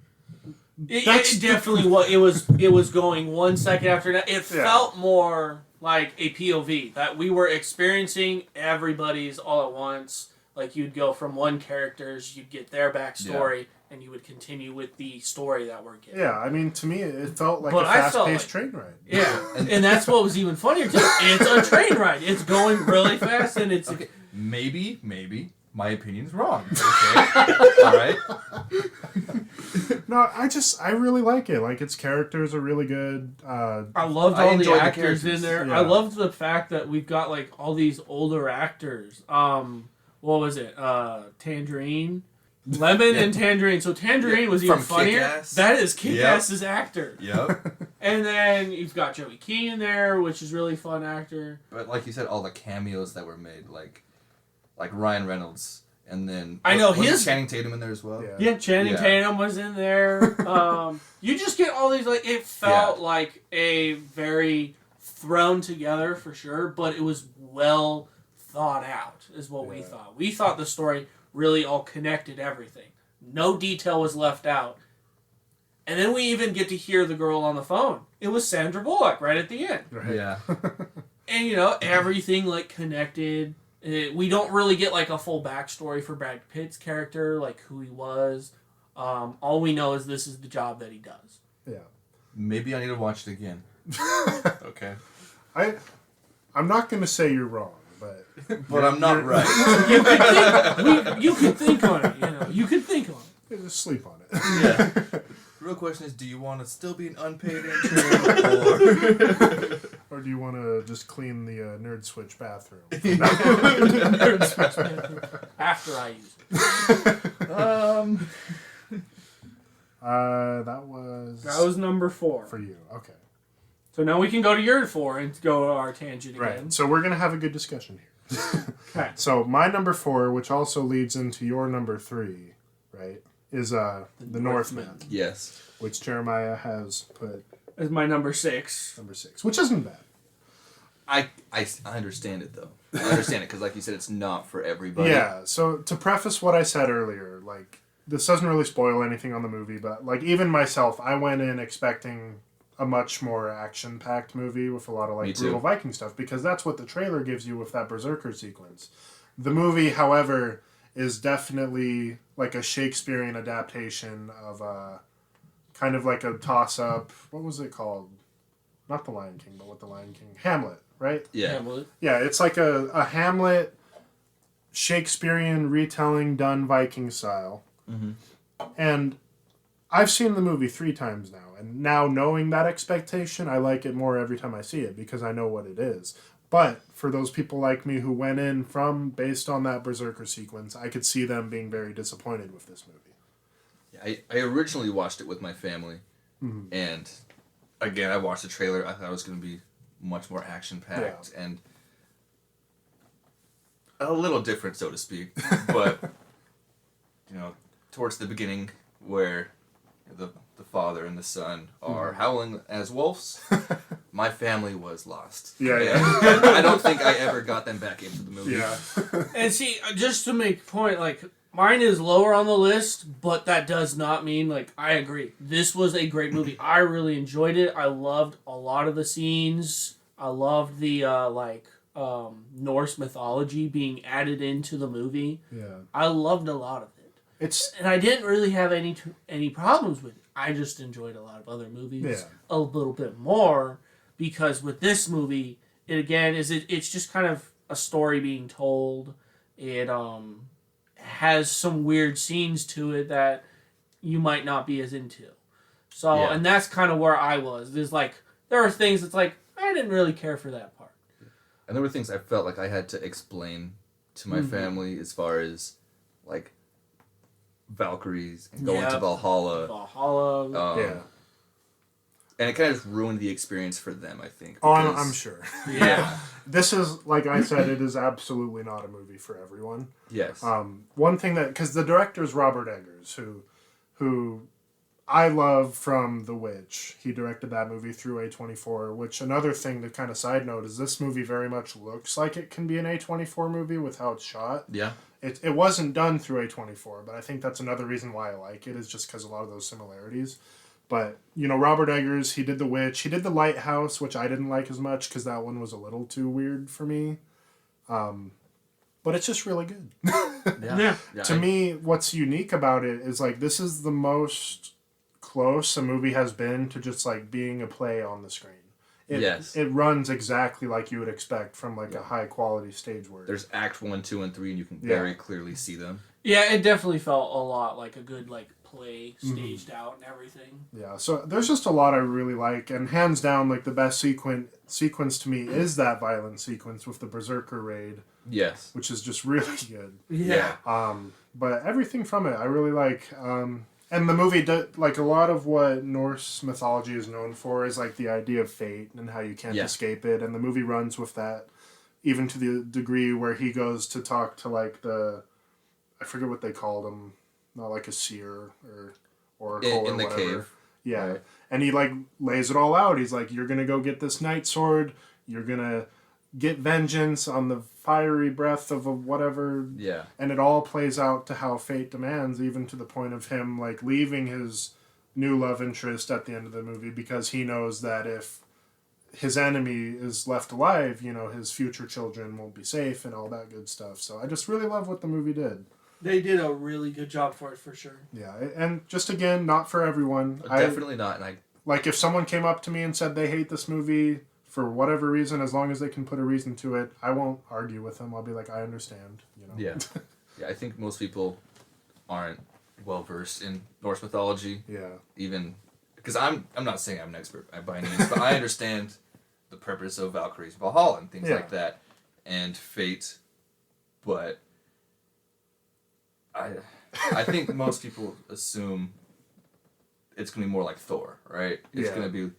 That's definitely what it was. It was going 1 second after that. It felt more like a POV that we were experiencing everybody's all at once. Like, you'd go from one character's, you'd get their backstory, and you would continue with the story that we're getting.
Yeah, I mean, to me, it felt like a fast-paced train ride.
Yeah, and that's what was even funnier, too. It's a train ride. It's going really fast, and it's...
Okay. Maybe, my opinion's wrong. Okay? All right?
No, I really like it. Like, its characters are really good.
I loved all the actors in there.
Yeah.
I loved the fact that we've got, like, all these older actors. What was it? Tangerine? Lemon and Tangerine. So Tangerine was even funnier.
Kick-Ass.
That is Kick-Ass's actor.
Yep.
And then you've got Joey King in there, which is really fun actor.
But like you said, all the cameos that were made, like Ryan Reynolds, and then...
I know
was Channing Tatum in there as well?
Yeah, Channing Tatum was in there. You just get all these, like, it felt like a very thrown together, for sure, but it was well thought out, is what we thought. We thought the story really all connected everything. No detail was left out. And then we even get to hear the girl on the phone. It was Sandra Bullock right at the end.
Right.
Yeah.
And, you know, everything, like, connected. We don't really get, like, a full backstory for Brad Pitt's character, like, who he was. All we know is this is the job that he does.
Yeah.
Maybe I need to watch it again. Okay.
I'm not going to say you're wrong, but...
But I'm not right.
You can think on it, you know. You can think on it.
Just sleep on it.
Yeah. The real question is, do you want to still be an unpaid intern,
Or do you want to just clean the Nerd Switch bathroom?
Nerd Switch bathroom after I use it.
That was...
That was number 4.
For you, okay.
So now we can go to your 4 and go to our tangent again.
Right, so we're going to have a good discussion here.
Okay.
So my number 4, which also leads into your number 3, right, is the Northman.
Yes.
Which Jeremiah has put
As my number 6.
number 6, which isn't bad.
I understand it, though. I understand it, because like you said, it's not for everybody.
Yeah, so to preface what I said earlier, like, this doesn't really spoil anything on the movie, but, like, even myself, I went in expecting a much more action-packed movie with a lot of, like, brutal Viking stuff, because that's what the trailer gives you with that Berserker sequence. The movie, however, is definitely, like, a Shakespearean adaptation of, kind of like a toss-up, what was it called? Not The Lion King, but what The Lion King? Hamlet, right?
Yeah.
Hamlet.
Yeah, it's like a Hamlet Shakespearean retelling done Viking style.
Mm-hmm.
And I've seen the movie 3 times now. And now knowing that expectation, I like it more every time I see it because I know what it is. But for those people like me who went in based on that Berserker sequence, I could see them being very disappointed with this movie.
Yeah, I originally watched it with my family.
Mm-hmm.
And again, I watched the trailer. I thought it was going to be much more action-packed and a little different, so to speak. But, you know, towards the beginning where the father and the son are howling as wolves, my family was lost.
Yeah.
And I don't think I ever got them back into the movie.
Yeah.
And see, just to make a point, like, mine is lower on the list, but that does not mean, like, I agree. This was a great movie. I really enjoyed it. I loved a lot of the scenes. I loved the, Norse mythology being added into the movie.
Yeah.
I loved a lot of it.
It's...
And I didn't really have any problems with it. I just enjoyed a lot of other movies a little bit more because with this movie, it's just kind of a story being told. It has some weird scenes to it that you might not be as into. So, and that's kind of where I was. There's like, there are things that's like, I didn't really care for that part.
And there were things I felt like I had to explain to my family as far as, like, Valkyries and going to Valhalla. And it kind of just ruined the experience for them, I think.
Oh, I'm sure.
Yeah.
This is, like I said, it is absolutely not a movie for everyone.
Yes.
One thing that... Because the director is Robert Eggers, who I love from The Witch. He directed that movie through A24, which another thing to kind of side note is this movie very much looks like it can be an A24 movie with how it's shot.
Yeah.
It wasn't done through A24, but I think that's another reason why I like it is just because a lot of those similarities. But, you know, Robert Eggers, he did The Witch. He did The Lighthouse, which I didn't like as much because that one was a little too weird for me. But it's just really good.
Yeah.
To me, what's unique about it is, like, this is the most close a movie has been to just, like, being a play on the screen. It runs exactly like you would expect from, like, a high-quality stage work.
There's Act 1, 2, and 3, and you can very clearly see them.
Yeah, it definitely felt a lot like a good, like, play staged out and everything.
Yeah, so there's just a lot I really like, and hands down, like, the best sequence to me is that violent sequence with the Berserker raid.
Yes.
Which is just really good.
Yeah.
But everything from it I really like. And the movie, like, a lot of what Norse mythology is known for is, like, the idea of fate and how you can't escape it. And the movie runs with that, even to the degree where he goes to talk to, like, I forget what they called him, not like a seer or oracle
in the
whatever.
cave.
Yeah.
Right.
And he, like, lays it all out. He's like, you're going to go get this night sword. You're going to get vengeance on the fiery breath of a whatever.
Yeah.
And it all plays out to how fate demands, even to the point of him, like, leaving his new love interest at the end of the movie because he knows that if his enemy is left alive, you know, his future children won't be safe and all that good stuff. So I just really love what the movie did.
They did a really good job for it, for sure.
Yeah, and just again, not for everyone.
Definitely not. And
like if someone came up to me and said they hate this movie for whatever reason, as long as they can put a reason to it, I won't argue with them. I'll be like, I understand. You know.
Yeah, yeah. I think most people aren't well versed in Norse mythology.
Yeah.
Even because I'm not saying I'm an expert by any means, but I understand the purpose of Valkyrie's Valhalla and things like that, and fate. But I think most people assume it's gonna be more like Thor, right? It's gonna be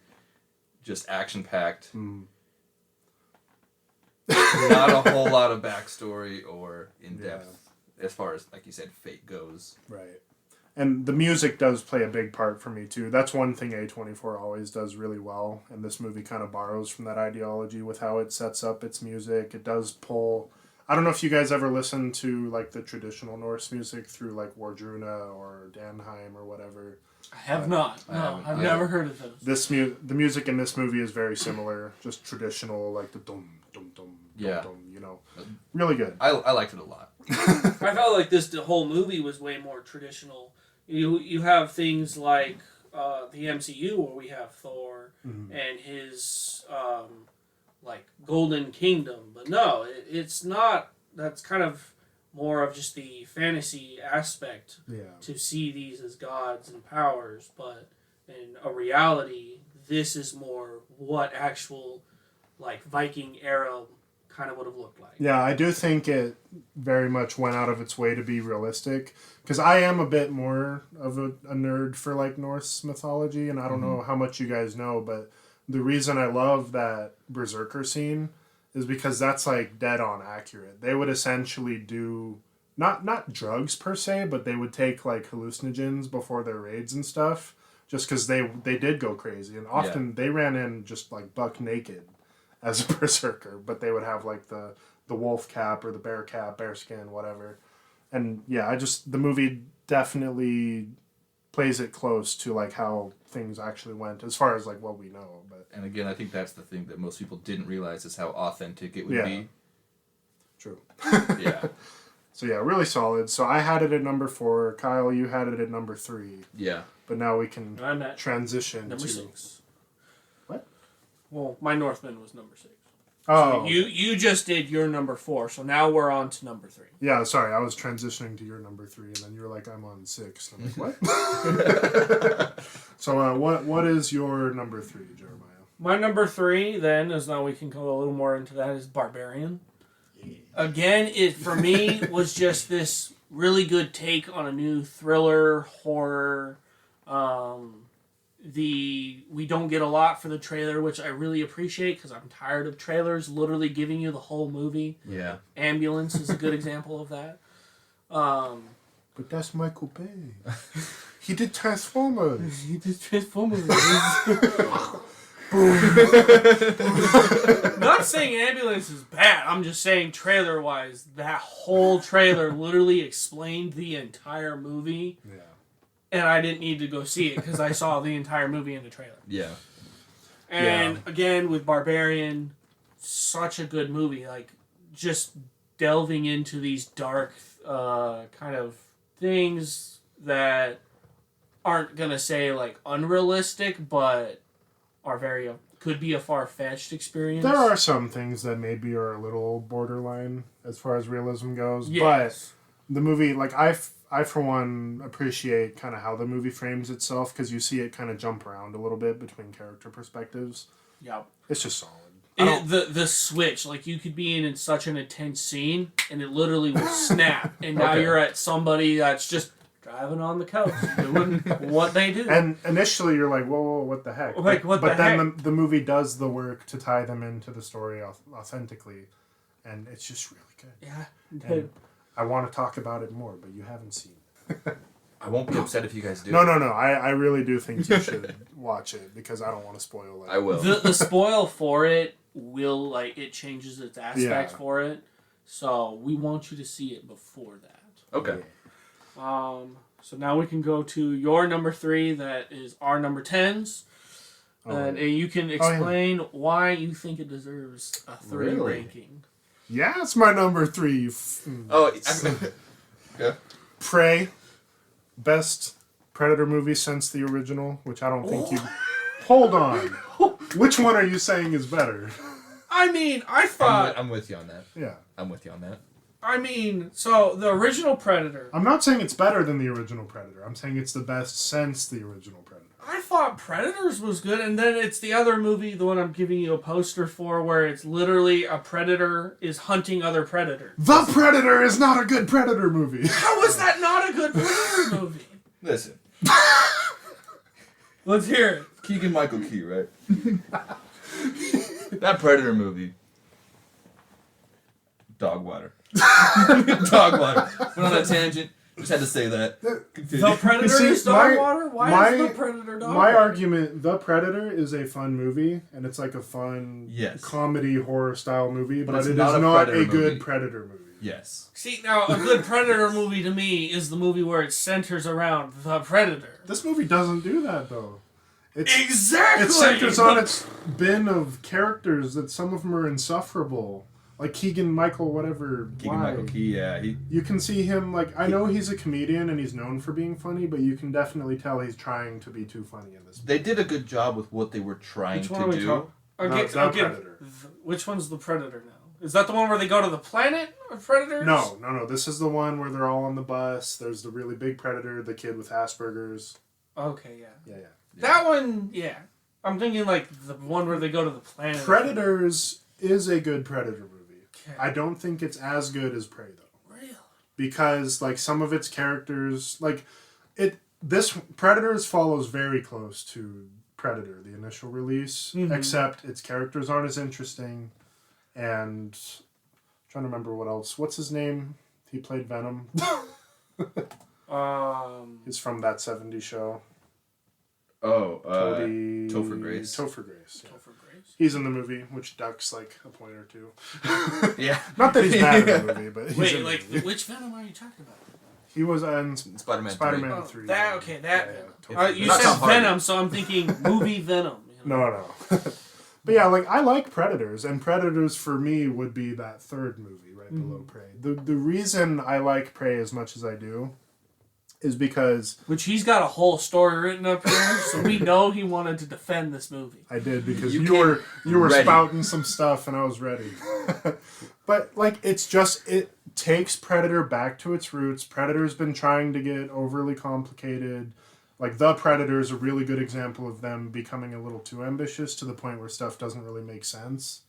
just action packed. Not a whole lot of backstory or in depth as far as, like you said, fate goes.
Right. And the music does play a big part for me too. That's one thing A24 always does really well, and this movie kind of borrows from that ideology with how it sets up its music. It does pull. I don't know if you guys ever listen to like the traditional Norse music through like Wardruna or Danheim or whatever.
I have not. No, I've never heard of those.
The music in this movie is very similar, just traditional, like the dum dum dum dum, you know, really good.
I liked it a lot.
I felt like the whole movie was way more traditional. You have things like the MCU where we have Thor and his like Golden Kingdom, but no, it's not. That's kind of more of just the fantasy aspect to see these as gods and powers, but in a reality, this is more what actual like Viking era kind of would have looked like.
Yeah, I do think it very much went out of its way to be realistic, because I am a bit more of a nerd for like Norse mythology, and I don't know how much you guys know, but the reason I love that Berserker scene is because that's like dead on accurate. They would essentially do not drugs per se, but they would take like hallucinogens before their raids and stuff, just because they did go crazy, and often they ran in just like buck naked as a berserker, but they would have like the wolf cap or the bear cap, bear skin, whatever. And yeah, the movie definitely plays it close to like how things actually went as far as like what we know. But
and again, I think that's the thing that most people didn't realize is how authentic it would be.
True.
Yeah.
So yeah, really solid. So I had it at number 4. Kyle, you had it at number 3.
Yeah.
But now we can
I'm at
transition
number
to
6.
What?
Well, my Northman was number 6.
Oh,
so you just did your number 4, so now we're on to number 3.
Yeah, sorry, I was transitioning to your number 3, and then you were like, "I'm on 6." And I'm like, "What?" So, what is your number 3, Jeremiah?
My number 3, then, as now we can go a little more into that, is Barbarian. Yeah. Again, it for me was just this really good take on a new thriller horror. We don't get a lot for the trailer, which I really appreciate because I'm tired of trailers literally giving you the whole movie.
Yeah.
Ambulance is a good example of that.
But that's Michael Bay. He did Transformers.
He did Transformers. Not saying Ambulance is bad. I'm just saying trailer-wise, that whole trailer literally explained the entire movie.
Yeah.
And I didn't need to go see it because I saw the entire movie in the trailer.
Yeah.
And again, with Barbarian, such a good movie. Like, just delving into these dark kind of things that aren't going to say, like, unrealistic, but are very... could be a far-fetched experience.
There are some things that maybe are a little borderline as far as realism goes.
Yes.
But the movie, like, I for one appreciate kind of how the movie frames itself, because you see it kind of jump around a little bit between character perspectives.
Yeah.
It's just solid.
The switch, like you could be in such an intense scene and it literally will snap, and now you're at somebody that's just driving on the couch doing what they do.
And initially you're like, whoa, what the heck?
Like,
but then the movie does the work to tie them into the story authentically, and it's just really good.
Yeah.
And I want to talk about it more, but you haven't seen it.
I won't be upset if you guys do.
No. I really do think you should watch it, because I don't want to spoil it.
I will.
The spoil for it will, like, it changes its aspect for it. So we want you to see it before that.
Okay.
So now we can go to your number 3 that is our number 10s. And you can explain why you think it deserves a 3 ranking.
Yeah, it's my number 3.
Yeah.
Prey. Best Predator movie since the original, which I don't think you... Hold on. Which one are you saying is better?
I mean, I thought...
I'm with you on that.
Yeah.
I'm with you on that.
I mean, so the original Predator...
I'm not saying it's better than the original Predator. I'm saying it's the best since the original Predator.
I thought Predators was good, and then it's the other movie, the one I'm giving you a poster for, where it's literally a predator is hunting other predators.
The Predator is not a good Predator movie.
How is that not a good Predator movie?
Listen.
Let's hear it.
Keegan-Michael Key, right? That Predator movie. Dog water. Dog water. Went on a tangent. Just had to say that.
The Predator is dog water? Why is the Predator dog water?
My argument, The Predator is a fun movie, and it's like a fun comedy horror style movie, but it is not a good Predator movie.
Yes.
See, now, a good Predator movie to me is the movie where it centers around the Predator.
This movie doesn't do that, though.
Exactly!
It centers on its bin of characters that some of them are insufferable. Like Keegan-Michael, whatever.
Keegan-Michael Key, yeah.
You can see him, like, I know he's a comedian and he's known for being funny, but you can definitely tell he's trying to be too funny in this movie.
They did a good job with what they were trying to do.
Predator.
Which one's the Predator now? Is that the one where they go to the planet of Predators?
No. This is the one where they're all on the bus. There's the really big Predator, the kid with Asperger's.
Okay, yeah.
Yeah.
That one, yeah. I'm thinking, like, the one where they go to the planet.
Predators is a good Predator movie.
Okay.
I don't think it's as good as Prey, though.
Really?
Because, like, some of its characters, like, this Predators follows very close to Predator, the initial release, except its characters aren't as interesting, and I'm trying to remember what else. What's his name? He played Venom. He's from that 70s show.
Topher Grace.
Topher Grace. Yeah.
Topher Grace.
He's in the movie, which ducks like a point or two.
Yeah.
Not that he's bad in the movie, but he's in the movie.
Which Venom are you talking about?
He was in
Spider-Man
3.
That Venom. You
Not
said
Tom Hardy.
Venom, so I'm thinking movie Venom. You know?
No. But yeah, like, I like Predators, and Predators for me would be that third movie right below Prey. The reason I like Prey as much as I do is because...
Which he's got a whole story written up here, so we know he wanted to defend this movie.
I did, because you were spouting some stuff, and I was ready. But, like, it's just... It takes Predator back to its roots. Predator's been trying to get overly complicated. Like, The Predator is a really good example of them becoming a little too ambitious to the point where stuff doesn't really make sense.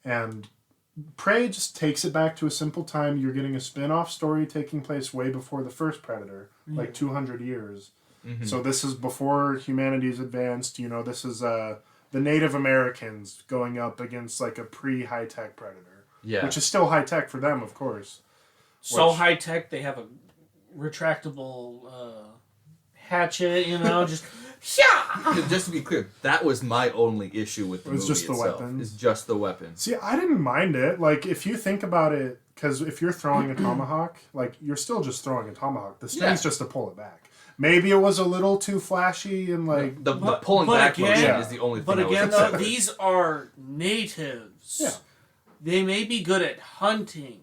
And Prey just takes it back to a simple time. You're getting a spin-off story taking place way before the first Predator, like 200 years. Mm-hmm. So this is before humanity's advanced. You know, this is the Native Americans going up against, like, a pre-high-tech Predator.
Yeah.
Which is still high-tech for them, of course.
So high-tech, they have a retractable... hatchet, you know, just
Just to be clear, that was my only issue with the movie
just the
itself.
weapons.
It's just the weapons.
See, I didn't mind it. Like, if you think about it, because if you're throwing a tomahawk, like, you're still just throwing a tomahawk. The sting's just to pull it back. Maybe it was a little too flashy and, like...
The pulling back motion is the only thing
But again,
though,
these are natives.
Yeah.
They may be good at hunting,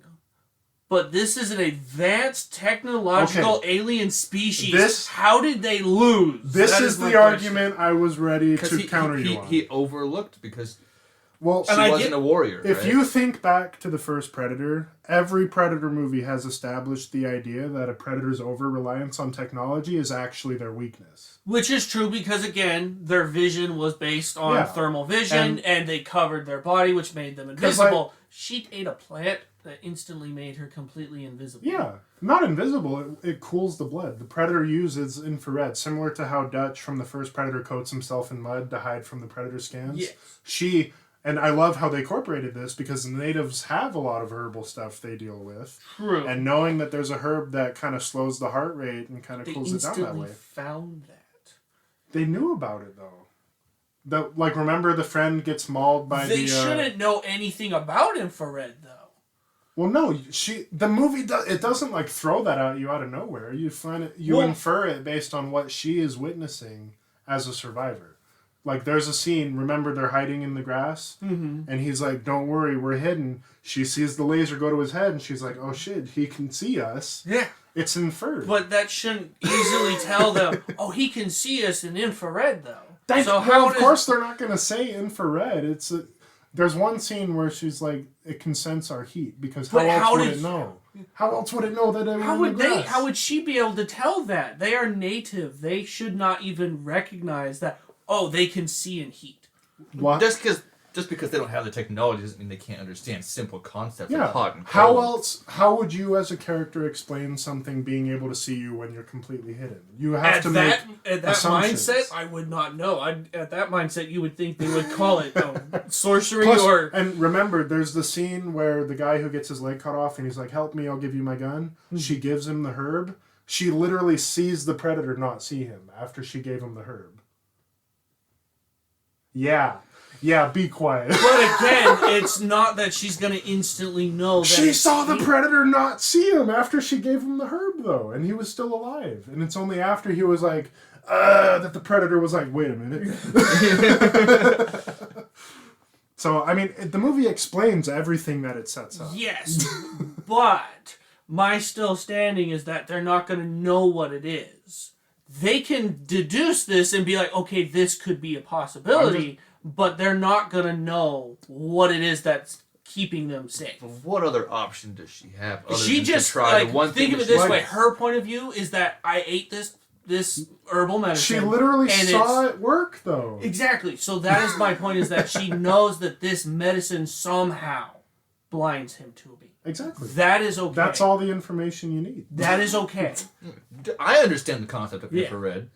but this is an advanced technological alien species. How did they lose?
This is the argument I was ready to counter you on.
He overlooked because she
and
wasn't a warrior.
If you think back to the first Predator, every Predator movie has established the idea that a Predator's over-reliance on technology is actually their weakness.
Which is true because, again, their vision was based on thermal vision, and they covered their body, which made them invisible. Like, she ate a plant that instantly made her completely invisible.
Yeah, not invisible. It cools the blood. The Predator uses infrared, similar to how Dutch from the first Predator coats himself in mud to hide from the Predator scans.
Yes.
And I love how they incorporated this because the natives have a lot of herbal stuff they deal with.
True.
And knowing that there's a herb that kind of slows the heart rate and kind of cools it down that way.
They found that.
They knew about it, though. Remember the friend gets mauled by
They shouldn't know anything about infrared, though.
Well, no, the movie it doesn't like throw that at you out of nowhere. You find it, you infer it based on what she is witnessing as a survivor. Like there's a scene. Remember, they're hiding in the grass, and he's like, "Don't worry, we're hidden." She sees the laser go to his head, and she's like, "Oh shit, he can see us."
Yeah.
It's inferred.
But that shouldn't easily tell them, oh, he can see us in infrared, though.
Of course they're not going to say infrared. There's one scene where she's like, it can sense our heat, because how else would it know? How else would it know that it
how would she be able to tell that? They are native. They should not even recognize that, oh, they can see in heat.
What?
Just because they don't have the technology doesn't mean they can't understand simple concepts of hot and cold.
How would you as a character explain something being able to see you when you're completely hidden? You have make
at that mindset, I would not know. At that mindset, you would think they would call it sorcery.
And remember, there's the scene where the guy who gets his leg cut off and he's like, "Help me, I'll give you my gun." She gives him the herb. She literally sees the predator not see him after she gave him the herb. Yeah, be quiet.
But again, it's not that she's going to instantly know that
she saw the predator not see him after she gave him the herb, though, and he was still alive. And it's only after he was like, that the predator was like, wait a minute. So, I mean, the movie explains everything that it sets up.
Yes, but my still standing is that they're not going to know what it is. They can deduce this and be like, okay, this could be a possibility, but they're not going to know what it is that's keeping them safe.
But what other option does she have?
She just, think of it this way. Her point of view is that I ate this herbal medicine.
She literally saw it work, though.
Exactly. So that is my point, is that she knows that this medicine somehow blinds him to me.
Exactly.
That is okay.
That's all the information you need.
That is okay.
I understand the concept of infrared.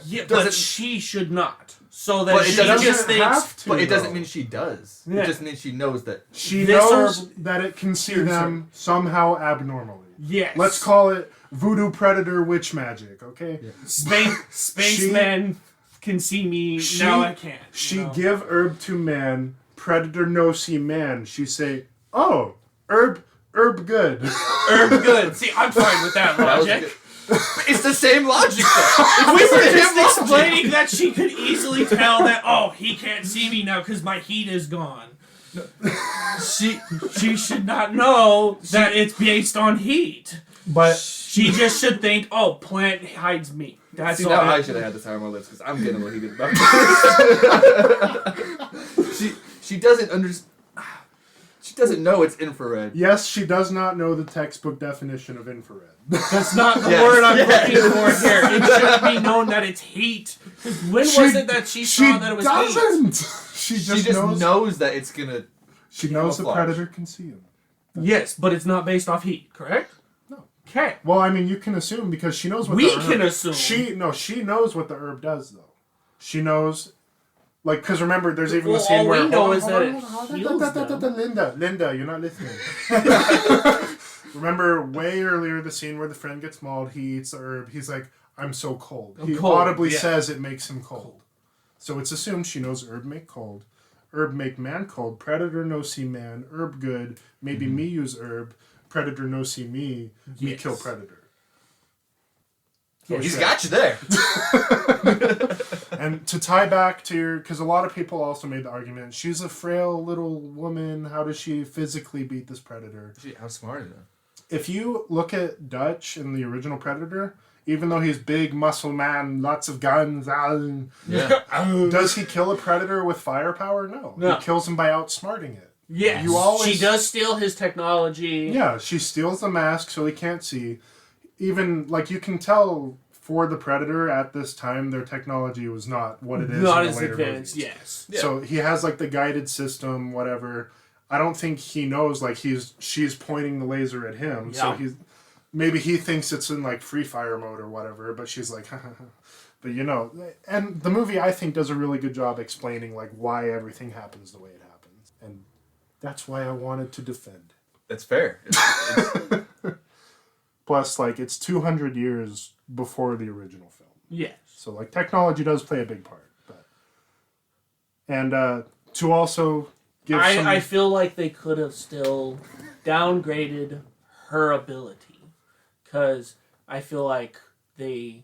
Yeah, but she should not. So that she just thinks...
But it doesn't mean she does. Yeah. It just means she knows that...
She knows that it can see them somehow abnormally.
Yes.
Let's call it voodoo predator witch magic, okay?
Yeah. Spaceman can see me, now I can't.
She give herb to man, predator no see man. She say, oh, herb good.
Herb good. See, I'm fine with that logic.
It's the same logic, though.
We were just explaining that she could easily tell that, oh, he can't see me now because my heat is gone. She should not know that it's based on heat.
But
she just should think, oh, plant hides me. That's all.
Now I should have had this on my list because I'm getting what he did about this. She doesn't understand. She doesn't know it's infrared.
Yes, she does not know the textbook definition of infrared.
That's not the word I'm looking for here. It should be known that it's heat. When was it that she saw that it was heat?
She just
knows that it's gonna.
She knows the predator can see him.
Yes, but it's not based off heat, correct?
No.
Okay.
Well, I mean, you can assume because she knows what
we can assume.
She knows what the herb does, though. She knows. Like, because remember, there's even the scene where...
all we know is that it heals them.
Linda, you're not listening. Remember, way earlier, the scene where the friend gets mauled, he eats the herb, he's like, I'm so cold. He audibly says it makes him cold. So it's assumed she knows herb make cold. Herb make man cold. Predator no see man. Herb good. Maybe me use herb. Predator no see me. Me kill predator.
Yes. He's got you there.
And to tie back to your... Because a lot of people also made the argument, she's a frail little woman. How does she physically beat this predator?
She outsmarted him.
If you look at Dutch in the original Predator, even though he's big, muscle man, lots of guns, does he kill a predator with firepower? No. He kills him by outsmarting it.
Yeah, she does steal his technology.
Yeah, she steals the mask so he can't see. Even, like, you can tell for the Predator at this time, their technology was not what it is
not
in the later
advanced,
movies.
yes.
Yeah. So he has, like, the guided system, whatever. I don't think he knows, like, she's pointing the laser at him. Yeah. So maybe he thinks it's in, like, free fire mode or whatever, but she's like, But, you know, and the movie, I think, does a really good job explaining, like, why everything happens the way it happens. And that's why I wanted to defend.
That's fair.
Plus, like, it's 200 years before the original film.
Yes.
So, like, technology does play a big part. And to also give
I feel like they could have still downgraded her ability. Because I feel like we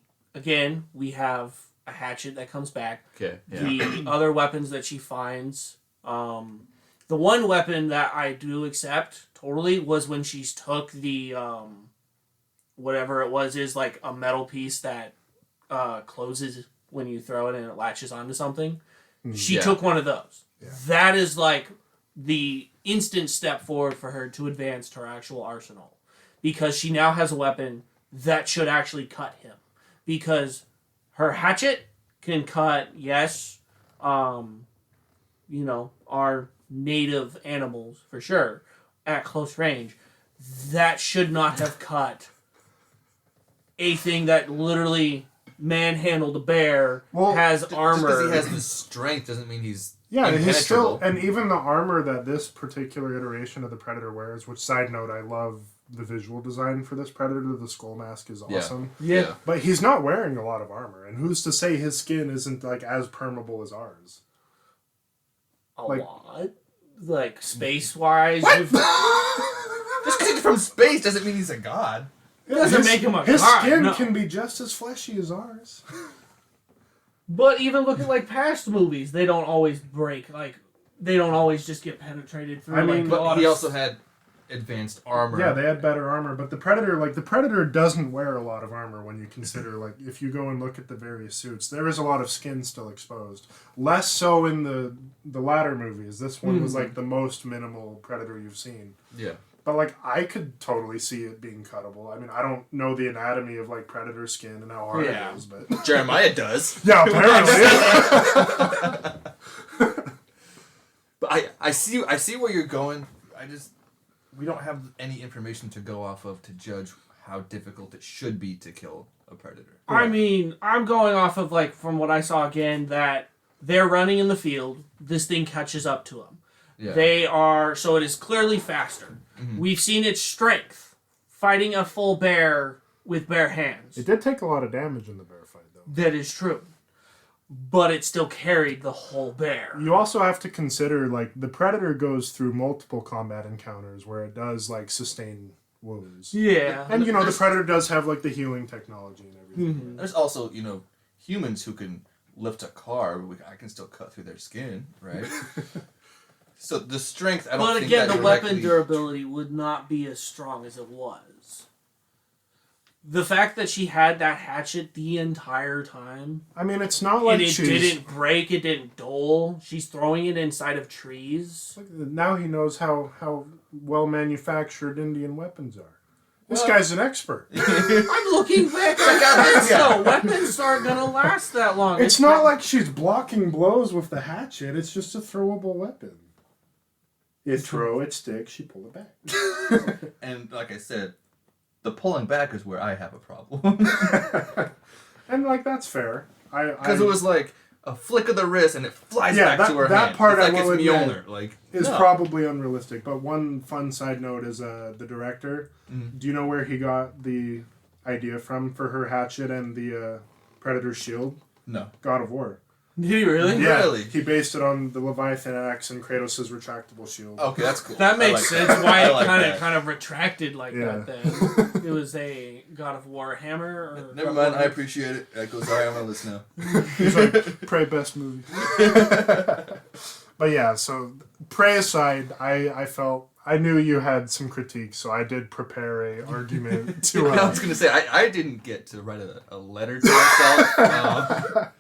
have a hatchet that comes back.
Okay. Yeah.
The other weapons that she finds, the one weapon that I do accept totally was when she took the whatever it was is like a metal piece that closes when you throw it and it latches onto something. She took one of those. Yeah. That is like the instant step forward for her to advance to her actual arsenal, because she now has a weapon that should actually cut him, because her hatchet can cut, yes, our native animals for sure at close range. That should not have cut a thing that literally manhandled a bear, has armor.
Just because he has the strength doesn't mean he's
he's still, and even the armor that this particular iteration of the Predator wears, which, side note, I love the visual design for this Predator. The skull mask is awesome.
Yeah.
But he's not wearing a lot of armor, and who's to say his skin isn't like as permeable as ours?
A lot? Like, space-wise?
Just because he's from space doesn't mean he's a god.
It doesn't make him a
his
god.
His skin
no.
can be just as fleshy as ours.
But even look at, like, past movies, they don't always break. Like, they don't always just get penetrated through.
I mean,
but he also had advanced armor.
Yeah, they had better armor, but the Predator doesn't wear a lot of armor when you consider, like, if you go and look at the various suits, there is a lot of skin still exposed. Less so in the latter movies. This one was, like, the most minimal Predator you've seen.
Yeah.
But, like, I could totally see it being cuttable. I mean, I don't know the anatomy of, like, Predator skin and how hard it is, but...
Jeremiah does.
Yeah, apparently.
But I see where you're going. We don't have any information to go off of to judge how difficult it should be to kill a Predator.
I mean, I'm going off of, like, from what I saw again, that they're running in the field, this thing catches up to them. Yeah. So it is clearly faster. Mm-hmm. We've seen its strength fighting a full bear with bare hands.
It did take a lot of damage in the bear fight, though.
That is true. But it still carried the whole bear.
You also have to consider, like, the Predator goes through multiple combat encounters where it does, like, sustain wounds.
Yeah.
And, the Predator does have, like, the healing technology and everything.
Mm-hmm. There's also, humans who can lift a car. I can still cut through their skin, right? So the strength, I don't think that
But again, the weapon durability would not be as strong as it was. The fact that she had that hatchet the entire time...
I mean, it's not like
it didn't break, it didn't dull. She's throwing it inside of trees.
Now he knows how well-manufactured Indian weapons are. This guy's an expert.
I'm looking back at this, so weapons aren't going to last that long.
It's not like she's blocking blows with the hatchet. It's just a throwable weapon. You throw it, sticks, you pull it back.
And like I said, the pulling back is where I have a problem.
And, like, that's fair.
Because it was like a flick of the wrist and it flies back to her hand.
That part,
it's
I
like
will
it's
admit,
Mjolnir.
is probably unrealistic. But one fun side note is the director. Mm-hmm. Do you know where he got the idea from for her hatchet and the Predator's shield?
No.
God
of War.
Did he really?
Yeah,
really?
He based it on the Leviathan axe and Kratos' retractable shield.
Okay, that's cool.
That makes sense. Why it kind of retracted like that then. It was a God of War hammer? Or
Never mind, I appreciate it. That goes right on my list now.
He's like, Prey best movie. But yeah, so Prey aside, I knew you had some critiques, so I did prepare a argument to...
I was going to say, I didn't get to write a letter to myself.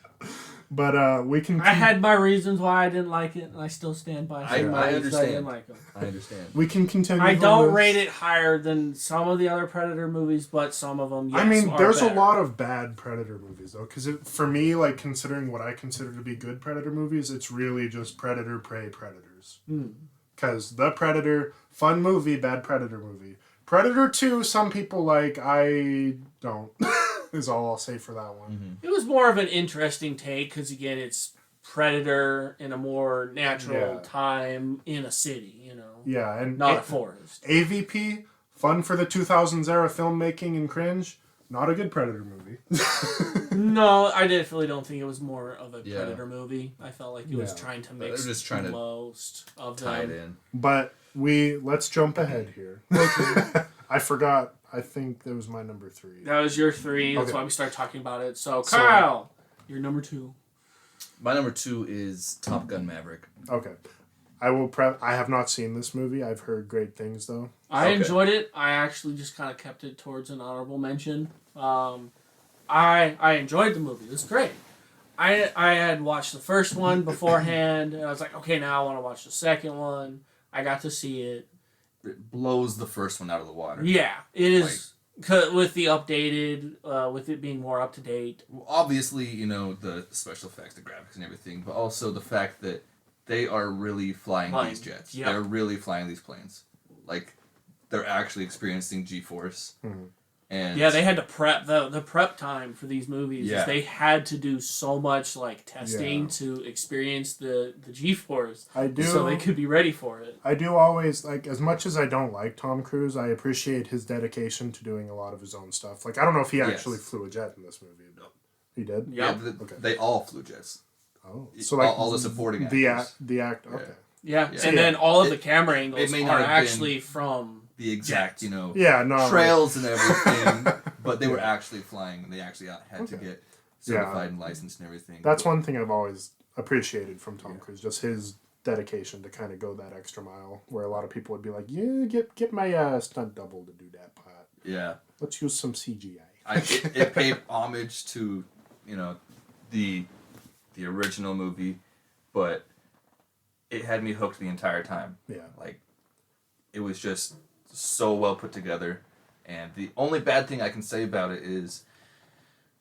But we can...
I had my reasons why I didn't like it, and I still stand by some
I
reasons
understand.
I didn't like them.
I understand.
We can continue.
I don't rate it higher than some of the other Predator movies, but some of them, yes,
I mean, there's
better.
a lot of bad Predator movies, though, because for me, like, considering what I consider to be good Predator movies, it's really just Predator, Prey, Predators. Because The Predator, fun movie, bad Predator movie. Predator 2, some people like, I don't, is all I'll say for that one.
Mm-hmm. It was more of an interesting take, because, again, it's Predator in a more natural time in a city,
Yeah, and
not a forest.
AVP, fun for the 2000s era filmmaking and cringe, not a good Predator movie.
No, I definitely don't think it was more of a Predator movie. I felt like it was trying to mix
just trying
most of
tie
them.
it in.
But let's jump ahead here.
Okay.
I forgot. I think that was my number 3.
That was your 3. That's
Okay.
why we started talking about it. So, Kyle, you're number 2.
My number 2 is Top Gun Maverick.
Okay. I have not seen this movie. I've heard great things though.
I
Okay.
enjoyed it. I actually just kind of kept it towards an honorable mention. I enjoyed the movie. It was great. I had watched the first one beforehand, and I was like, okay, now I want to watch the second one. I got to see it.
It blows the first one out of the water.
Yeah, it is with the updated, with it being more up to date.
Obviously, you know, the special effects, the graphics and everything, but also the fact that they are really flying these jets.
Yep.
They're really flying these planes. Like, they're actually experiencing G-force.
Mm-hmm.
And
Yeah, they had to prep the prep time for these movies.
Yeah.
They had to do so much like testing
Yeah.
to experience the G-force.
I do.
So they could be ready for it.
I do always like, as much as I don't like Tom Cruise, I appreciate his dedication to doing a lot of his own stuff. Like, I don't know if he actually flew a jet in this movie.
No.
He did.
Yeah.
Okay.
They all flew jets.
Oh, so like
all the supporting
the
actors.
the act.
Yeah.
Okay.
Yeah,
Yeah.
and then all of the camera angles
it may
are
not have
actually from
The exact, you know,
Yeah. No.
trails and everything, but they were actually flying, and they actually had to
Okay.
get certified and licensed and everything.
That's one thing I've always appreciated from Tom Cruise, just his dedication to kind of go that extra mile, where a lot of people would be like, yeah, get my stunt double to do that part.
Yeah.
Let's use some CGI.
It paid homage to, you know, the original movie, but it had me hooked the entire time.
Yeah.
Like, it was just so well put together. And the only bad thing I can say about it is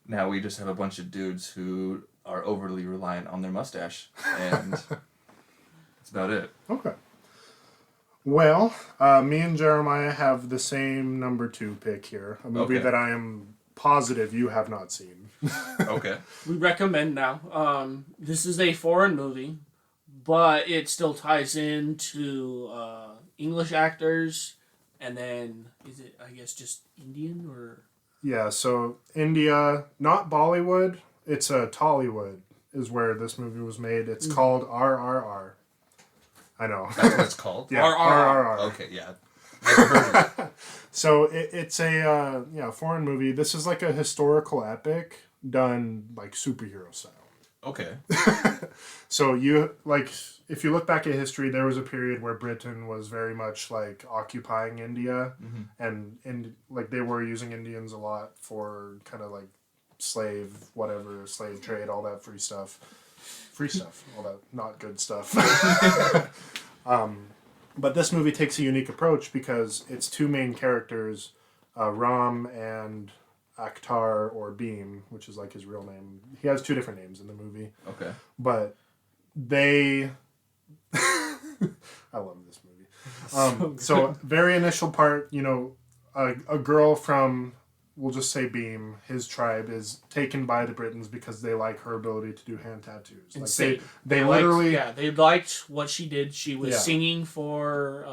now we just have a bunch of dudes who are overly reliant on their mustache. And that's about it.
Okay. Well, me and Jeremiah have the same number 2 pick here, a movie
Okay.
that I am positive you have not seen.
Okay.
we recommend now. This is a foreign movie, but it still ties into English actors, and then is it, I guess, just Indian or
Yeah, so India, not Bollywood, it's Tollywood is where this movie was made. It's called RRR. I know.
That's what it's called?
Yeah,
RRR.
RRR.
Okay, yeah. Never heard of it.
So it's a foreign movie. This is like a historical epic done like superhero style.
Okay.
So you like, if you look back at history, there was a period where Britain was very much like occupying India, and like they were using Indians a lot for kind of like slave trade, all that free stuff, all that not good stuff. But this movie takes a unique approach because its two main characters, Ram and Akhtar, or Beam, which is like his real name. He has two different names in the movie.
Okay.
But they... I love this movie. So very initial part, you know, a girl from, we'll just say Beam, his tribe, is taken by the Britons because they like her ability to do hand tattoos.
insane.
Like they literally...
they liked what she did. She was
Yeah.
singing for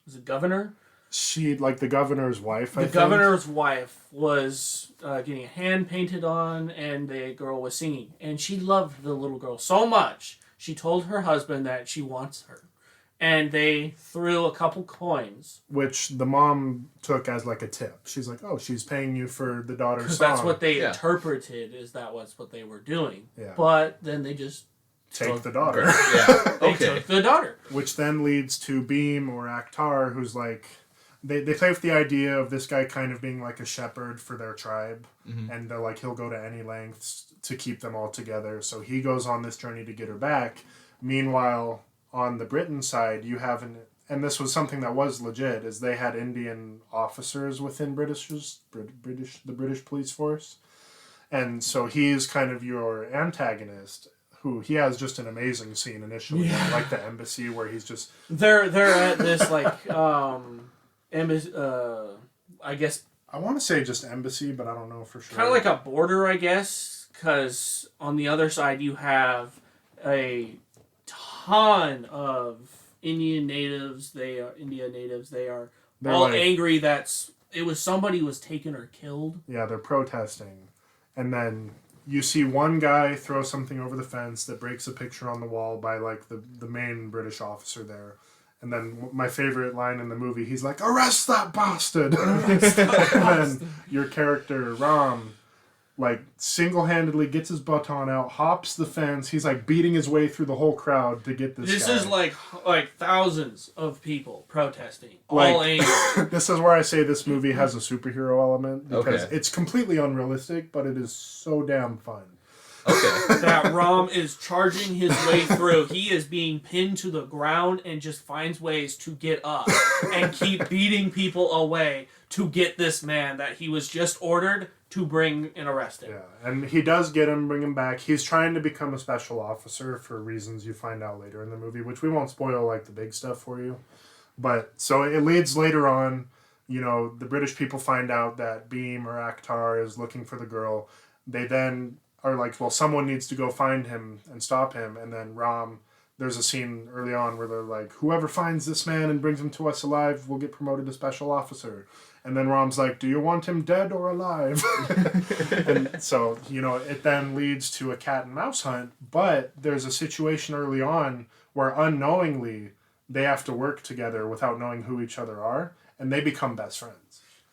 was it governor?
She, like the governor's wife, I
The
think.
governor's wife was getting a hand painted on, and the girl was singing. And she loved the little girl so much, she told her husband that she wants her. And they threw a couple coins.
Which the mom took as like a tip. She's like, oh, she's paying you for the daughter's
Because
song.
that's what they
Yeah.
interpreted, is that was what they were doing.
Yeah.
But then they just
Take the daughter.
Yeah.
they
Okay.
took the daughter.
Which then leads to Beam or Akhtar, who's like... They play with the idea of this guy kind of being like a shepherd for their tribe. And they're like, he'll go to any lengths to keep them all together. So he goes on this journey to get her back. Meanwhile, on the Britain side, you have and this was something that was legit, is they had Indian officers within the British police force. And so he's kind of your antagonist, who he has just an amazing scene initially,
Yeah.
like the embassy where he's just...
They're at this like I guess
I want to say just embassy, but I don't know for sure.
kind of like a border, I guess, because on the other side you have a ton of Indian natives. They are
They're
all
like-
angry that it was somebody was taken or killed.
Yeah, they're protesting. And then you see one guy throw something over the fence that breaks a picture on the wall by like the main British officer there. And then my favorite line in the movie, he's like, "Arrest that bastard!" And then your character Ram, like, single-handedly gets his baton out, hops the fence. He's like beating his way through the whole crowd to get this guy.
This is like thousands of people protesting, all angry.
This is where I say this movie has a superhero element because
Okay.
it's completely unrealistic, but it is so damn fun.
Okay.
That Ram is charging his way through. He is being pinned to the ground and just finds ways to get up and keep beating people away to get this man that he was just ordered to bring and arrest him.
Yeah, and he does get him, bring him back. He's trying to become a special officer for reasons you find out later in the movie, which we won't spoil, like, the big stuff for you. But, so it leads later on, you know, the British people find out that Beam or Akhtar is looking for the girl. They then are like, well, someone needs to go find him and stop him. And then Ram, there's a scene early on where they're like, whoever finds this man and brings him to us alive will get promoted to special officer. And then Ram's like, do you want him dead or alive? And so, you know, it then leads to a cat and mouse hunt. But there's a situation early on where unknowingly they have to work together without knowing who each other are. And they become best friends.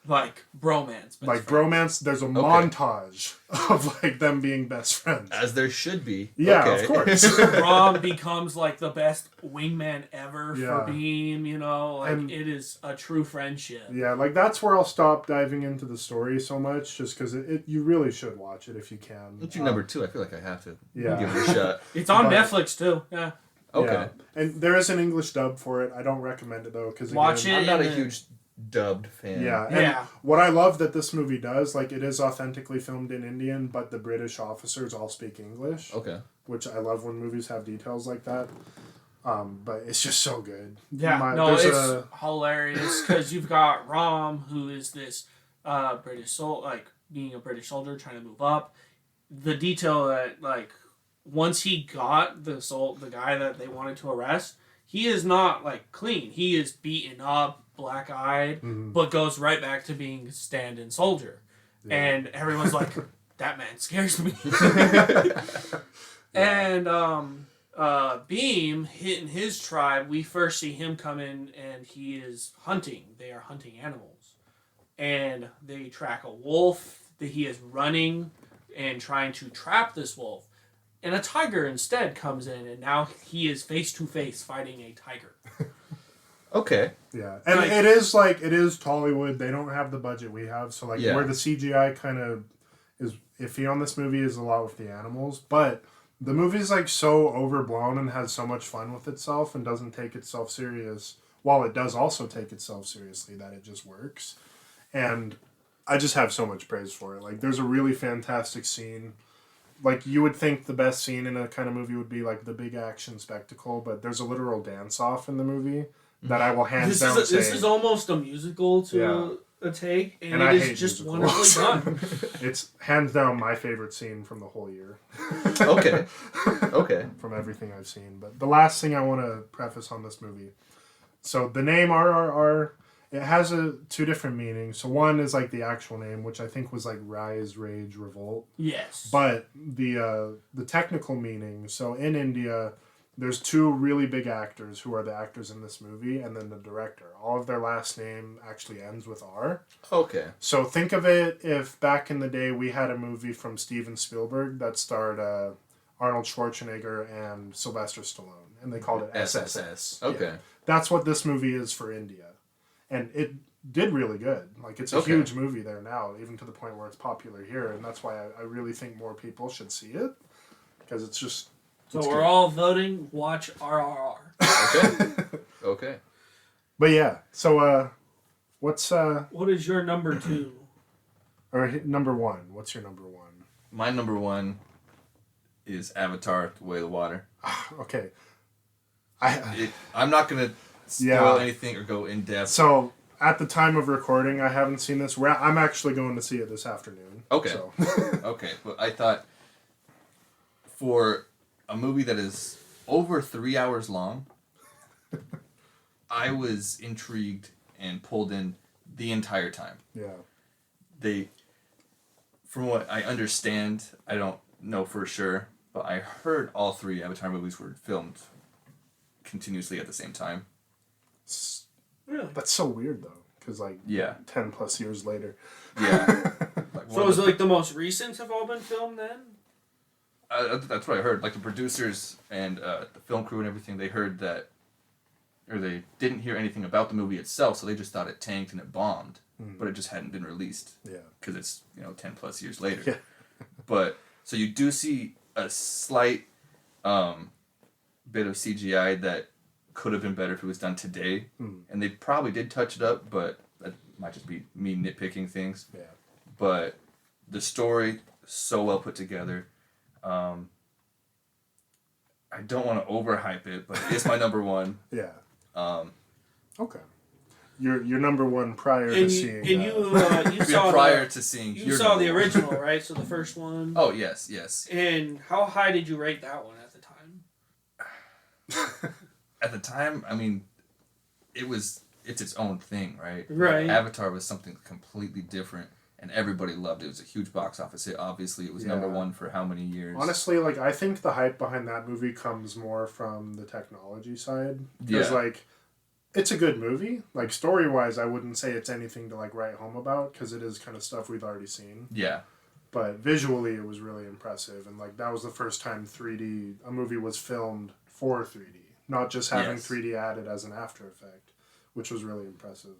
Like bromance.
Like bromance, there's a montage of like them being best friends.
As there should be.
Yeah,
Okay.
of course.
Ram becomes like the best wingman ever
Yeah.
for Beam, you know, like
And-
it is a true friendship.
Yeah, like that's where I'll stop diving into the story so much, just because it you really should watch it if you can.
What's your number 2? I feel like I have to
Yeah.
give it a shot.
It's on
But-
Netflix too. Yeah.
Okay.
Yeah. And there is an English dub for it. I don't recommend it though, because
Watch it.
I'm not a
in the-
huge dubbed fan.
Yeah, and
Yeah.
what I love that this movie does, like, it is authentically filmed in Indian, but the British officers all speak English,
Okay.
which I love when movies have details like that. But it's just so good.
Yeah, no, it's hilarious because you've got Ram, who is this British being a British soldier trying to move up. The detail that, like, once he got the guy that they wanted to arrest, he is not, like, clean. He is beaten up, black-eyed, but goes right back to being a stand-in soldier.
Yeah.
And everyone's like, that man scares me. And Beam, in his tribe, we first see him come in and he is hunting. They are hunting animals. And they track a wolf that he is running and trying to trap this wolf. And a tiger instead comes in, and now he is face-to-face fighting a tiger.
Okay.
Yeah, and
Like-
it is Tollywood. They don't have the budget we have, so like
Yeah.
where the CGI kind of is iffy on this movie is a lot with the animals, but the movie's like so overblown and has so much fun with itself and doesn't take itself serious, while it does also take itself seriously, that it just works. And I just have so much praise for it. Like, there's a really fantastic scene. Like, you would think the best scene in a kind of movie would be like the big action spectacle, but there's a literal dance-off in the movie that I will hands down say.
This is almost a musical to a take, and
I
it
hate
is just
musicals.
wonderfully done.
It's hands down my favorite scene from the whole year.
Okay. Okay.
From everything I've seen. But the last thing I want to preface on this movie. So the name RRR, it has two different meanings. So one is like the actual name, which I think was like Rise, Rage, Revolt.
Yes.
But the technical meaning, so in India, there's two really big actors who are the actors in this movie, and then the director. All of their last name actually ends with R.
Okay.
So think of it if back in the day we had a movie from Steven Spielberg that starred Arnold Schwarzenegger and Sylvester Stallone, and they called it SSS.
Okay.
Yeah. That's what this movie is for India. And it did really good. Like, it's a
Okay.
huge movie there now, even to the point where it's popular here, and that's why I really think more people should see it, because it's just...
So
it's
we're
good.
all voting. Watch RRR.
Okay. Okay.
But yeah, so what's...
What is your number 2?
or number 1. What's your number 1?
My number 1 is Avatar: The Way of the Water.
Okay.
I'm not gonna spoil anything or go in depth.
So, at the time of recording, I haven't seen this. I'm actually going to see it this afternoon.
Okay.
So.
Okay, but I thought for a movie that is over 3 hours long, I was intrigued and pulled in the entire time.
Yeah.
From what I understand, I don't know for sure, but I heard all 3 Avatar movies were filmed continuously at the same time.
Really?
That's so weird though, because 10 plus years later.
Yeah.
So is it like the most recent have all been filmed then?
That's what I heard. Like the producers and the film crew and everything, they heard that, or they didn't hear anything about the movie itself, so they just thought it tanked and it bombed, but it just hadn't been released.
Yeah.
Because it's 10 plus years later.
Yeah.
But so you do see a slight bit of CGI that could have been better if it was done today, and they probably did touch it up, but that might just be me nitpicking things.
Yeah.
But the story, so well put together. I don't want to overhype it, but it's my number one.
Yeah. Okay. Your number one prior to seeing.
And you saw
prior to seeing.
You saw the original, right? So the first one.
Oh yes.
And how high did you rate that one at the time?
At the time, I mean, it's its own thing, right?
Right.
Avatar was something completely different, and everybody loved it. It was a huge box office hit. Obviously, it was number one for how many years?
Honestly, I think the hype behind that movie comes more from the technology side. Because, it's a good movie. Story-wise, I wouldn't say it's anything to, write home about, because it is kind of stuff we've already seen.
Yeah.
But visually, it was really impressive. And, that was the first time a movie was filmed for 3D. Not just having 3D added as an after effect, which was really impressive.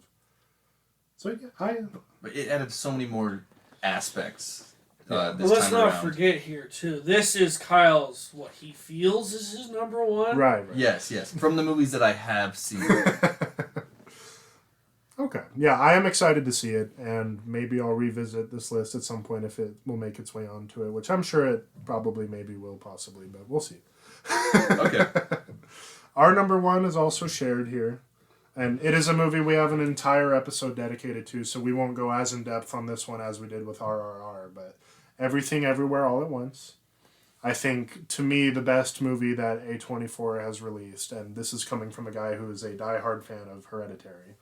So,
But it added so many more aspects
let's not forget here, too. This is Kyle's, what he feels is his number one.
Right.
Yes. From the movies that I have seen.
Okay. Yeah, I am excited to see it, and maybe I'll revisit this list at some point if it will make its way onto it, which I'm sure it probably maybe will possibly, but we'll see.
Okay.
Our number one is also shared here, and it is a movie we have an entire episode dedicated to, so we won't go as in-depth on this one as we did with RRR, but Everything Everywhere All at Once. I think, to me, the best movie that A24 has released, and this is coming from a guy who is a diehard fan of Hereditary.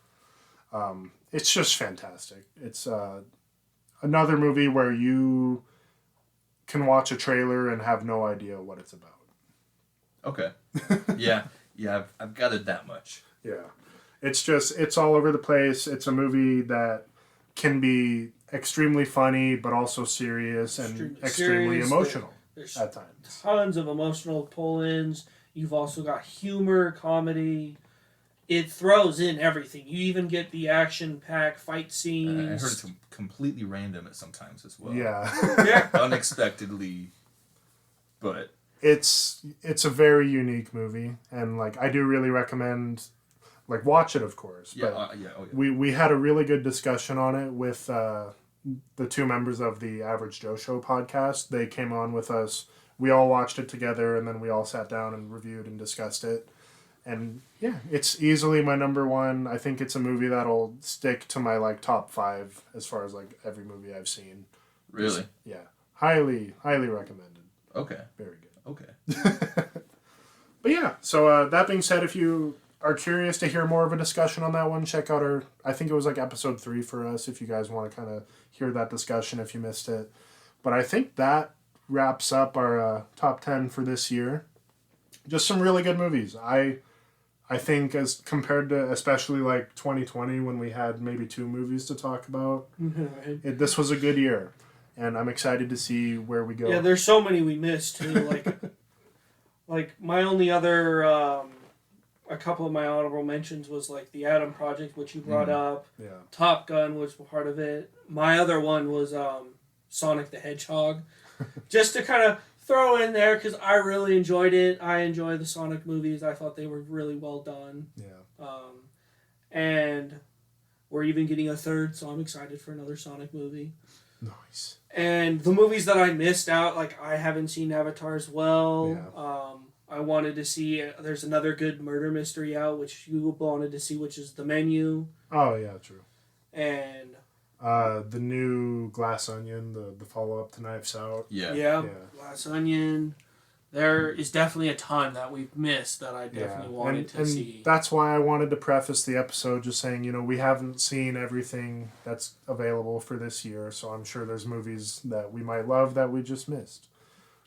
It's just fantastic. It's another movie where you can watch a trailer and have no idea what it's about.
Okay. Yeah, I've gathered that much.
Yeah. It's all over the place. It's a movie that can be extremely funny, but also serious and extremely emotional at times.
Tons of emotional pull-ins. You've also got humor, comedy. It throws in everything. You even get the action-packed fight scenes.
I heard it's completely random at sometimes as well.
Yeah.
Unexpectedly, but...
It's a very unique movie, and I do really recommend watch it, of course.
Yeah,
but we had a really good discussion on it with the two members of the Average Joe Show podcast. They came on with us. We all watched it together, and then we all sat down and reviewed and discussed it. And yeah, it's easily my number one. I think it's a movie that'll stick to my top 5 as far as every movie I've seen.
Really?
Yeah, highly recommended.
Okay.
Very good.
Okay.
But yeah, so that being said, if you are curious to hear more of a discussion on that one, check out I think it was episode 3 for us, if you guys want to kind of hear that discussion if you missed it. But I think that wraps up our top 10 for this year. Just some really good movies. I think as compared to especially 2020 when we had maybe 2 movies to talk about, this was a good year. And I'm excited to see where we go.
Yeah, there's so many we missed too. My only other, a couple of my honorable mentions was the Atom Project, which you brought up.
Yeah.
Top Gun was part of it. My other one was Sonic the Hedgehog, just to kind of throw in there because I really enjoyed it. I enjoy the Sonic movies. I thought they were really well done.
Yeah.
And we're even getting a third, so I'm excited for another Sonic movie.
Nice.
And the movies that I missed out, I haven't seen Avatar as well.
Yeah.
I wanted to see, there's another good murder mystery out, which you wanted to see, which is The Menu.
Oh, yeah, true.
And...
the new Glass Onion, the follow-up to Knives Out.
Yeah. Glass Onion. There is definitely a ton that we've missed that I definitely wanted to see.
That's why I wanted to preface the episode just saying, we haven't seen everything that's available for this year, so I'm sure there's movies that we might love that we just missed.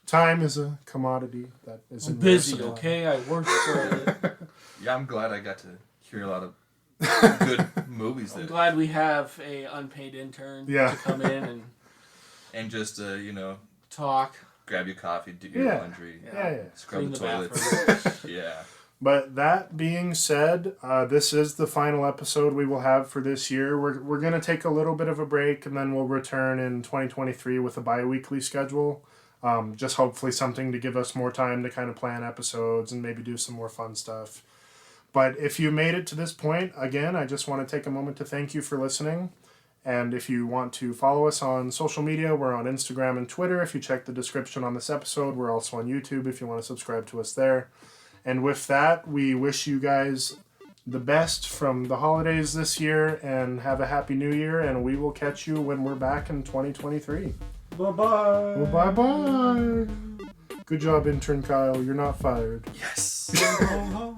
Time is a commodity that is
I'm busy, okay? I work for it.
Yeah, I'm glad I got to hear a lot of good movies.
I'm
That
glad we have a unpaid intern
Yeah.
to come in and
just
talk.
grab your coffee, do your
Yeah.
laundry,
Yeah.
scrub
Clean
the
the
toilets.
bathroom.
Yeah.
But that being said, this is the final episode we will have for this year. We're going to take a little bit of a break, and then we'll return in 2023 with a bi-weekly schedule. Just hopefully something to give us more time to kind of plan episodes and maybe do some more fun stuff. But if you made it to this point, again, I just want to take a moment to thank you for listening. And if you want to follow us on social media, we're on Instagram and Twitter. If you check the description on this episode, we're also on YouTube if you want to subscribe to us there. And with that, we wish you guys the best from the holidays this year and have a happy new year. And we will catch you when we're back in 2023.
Bye-bye.
Well, bye-bye. Good job, intern Kyle. You're not fired.
Yes.
Ho, ho, ho.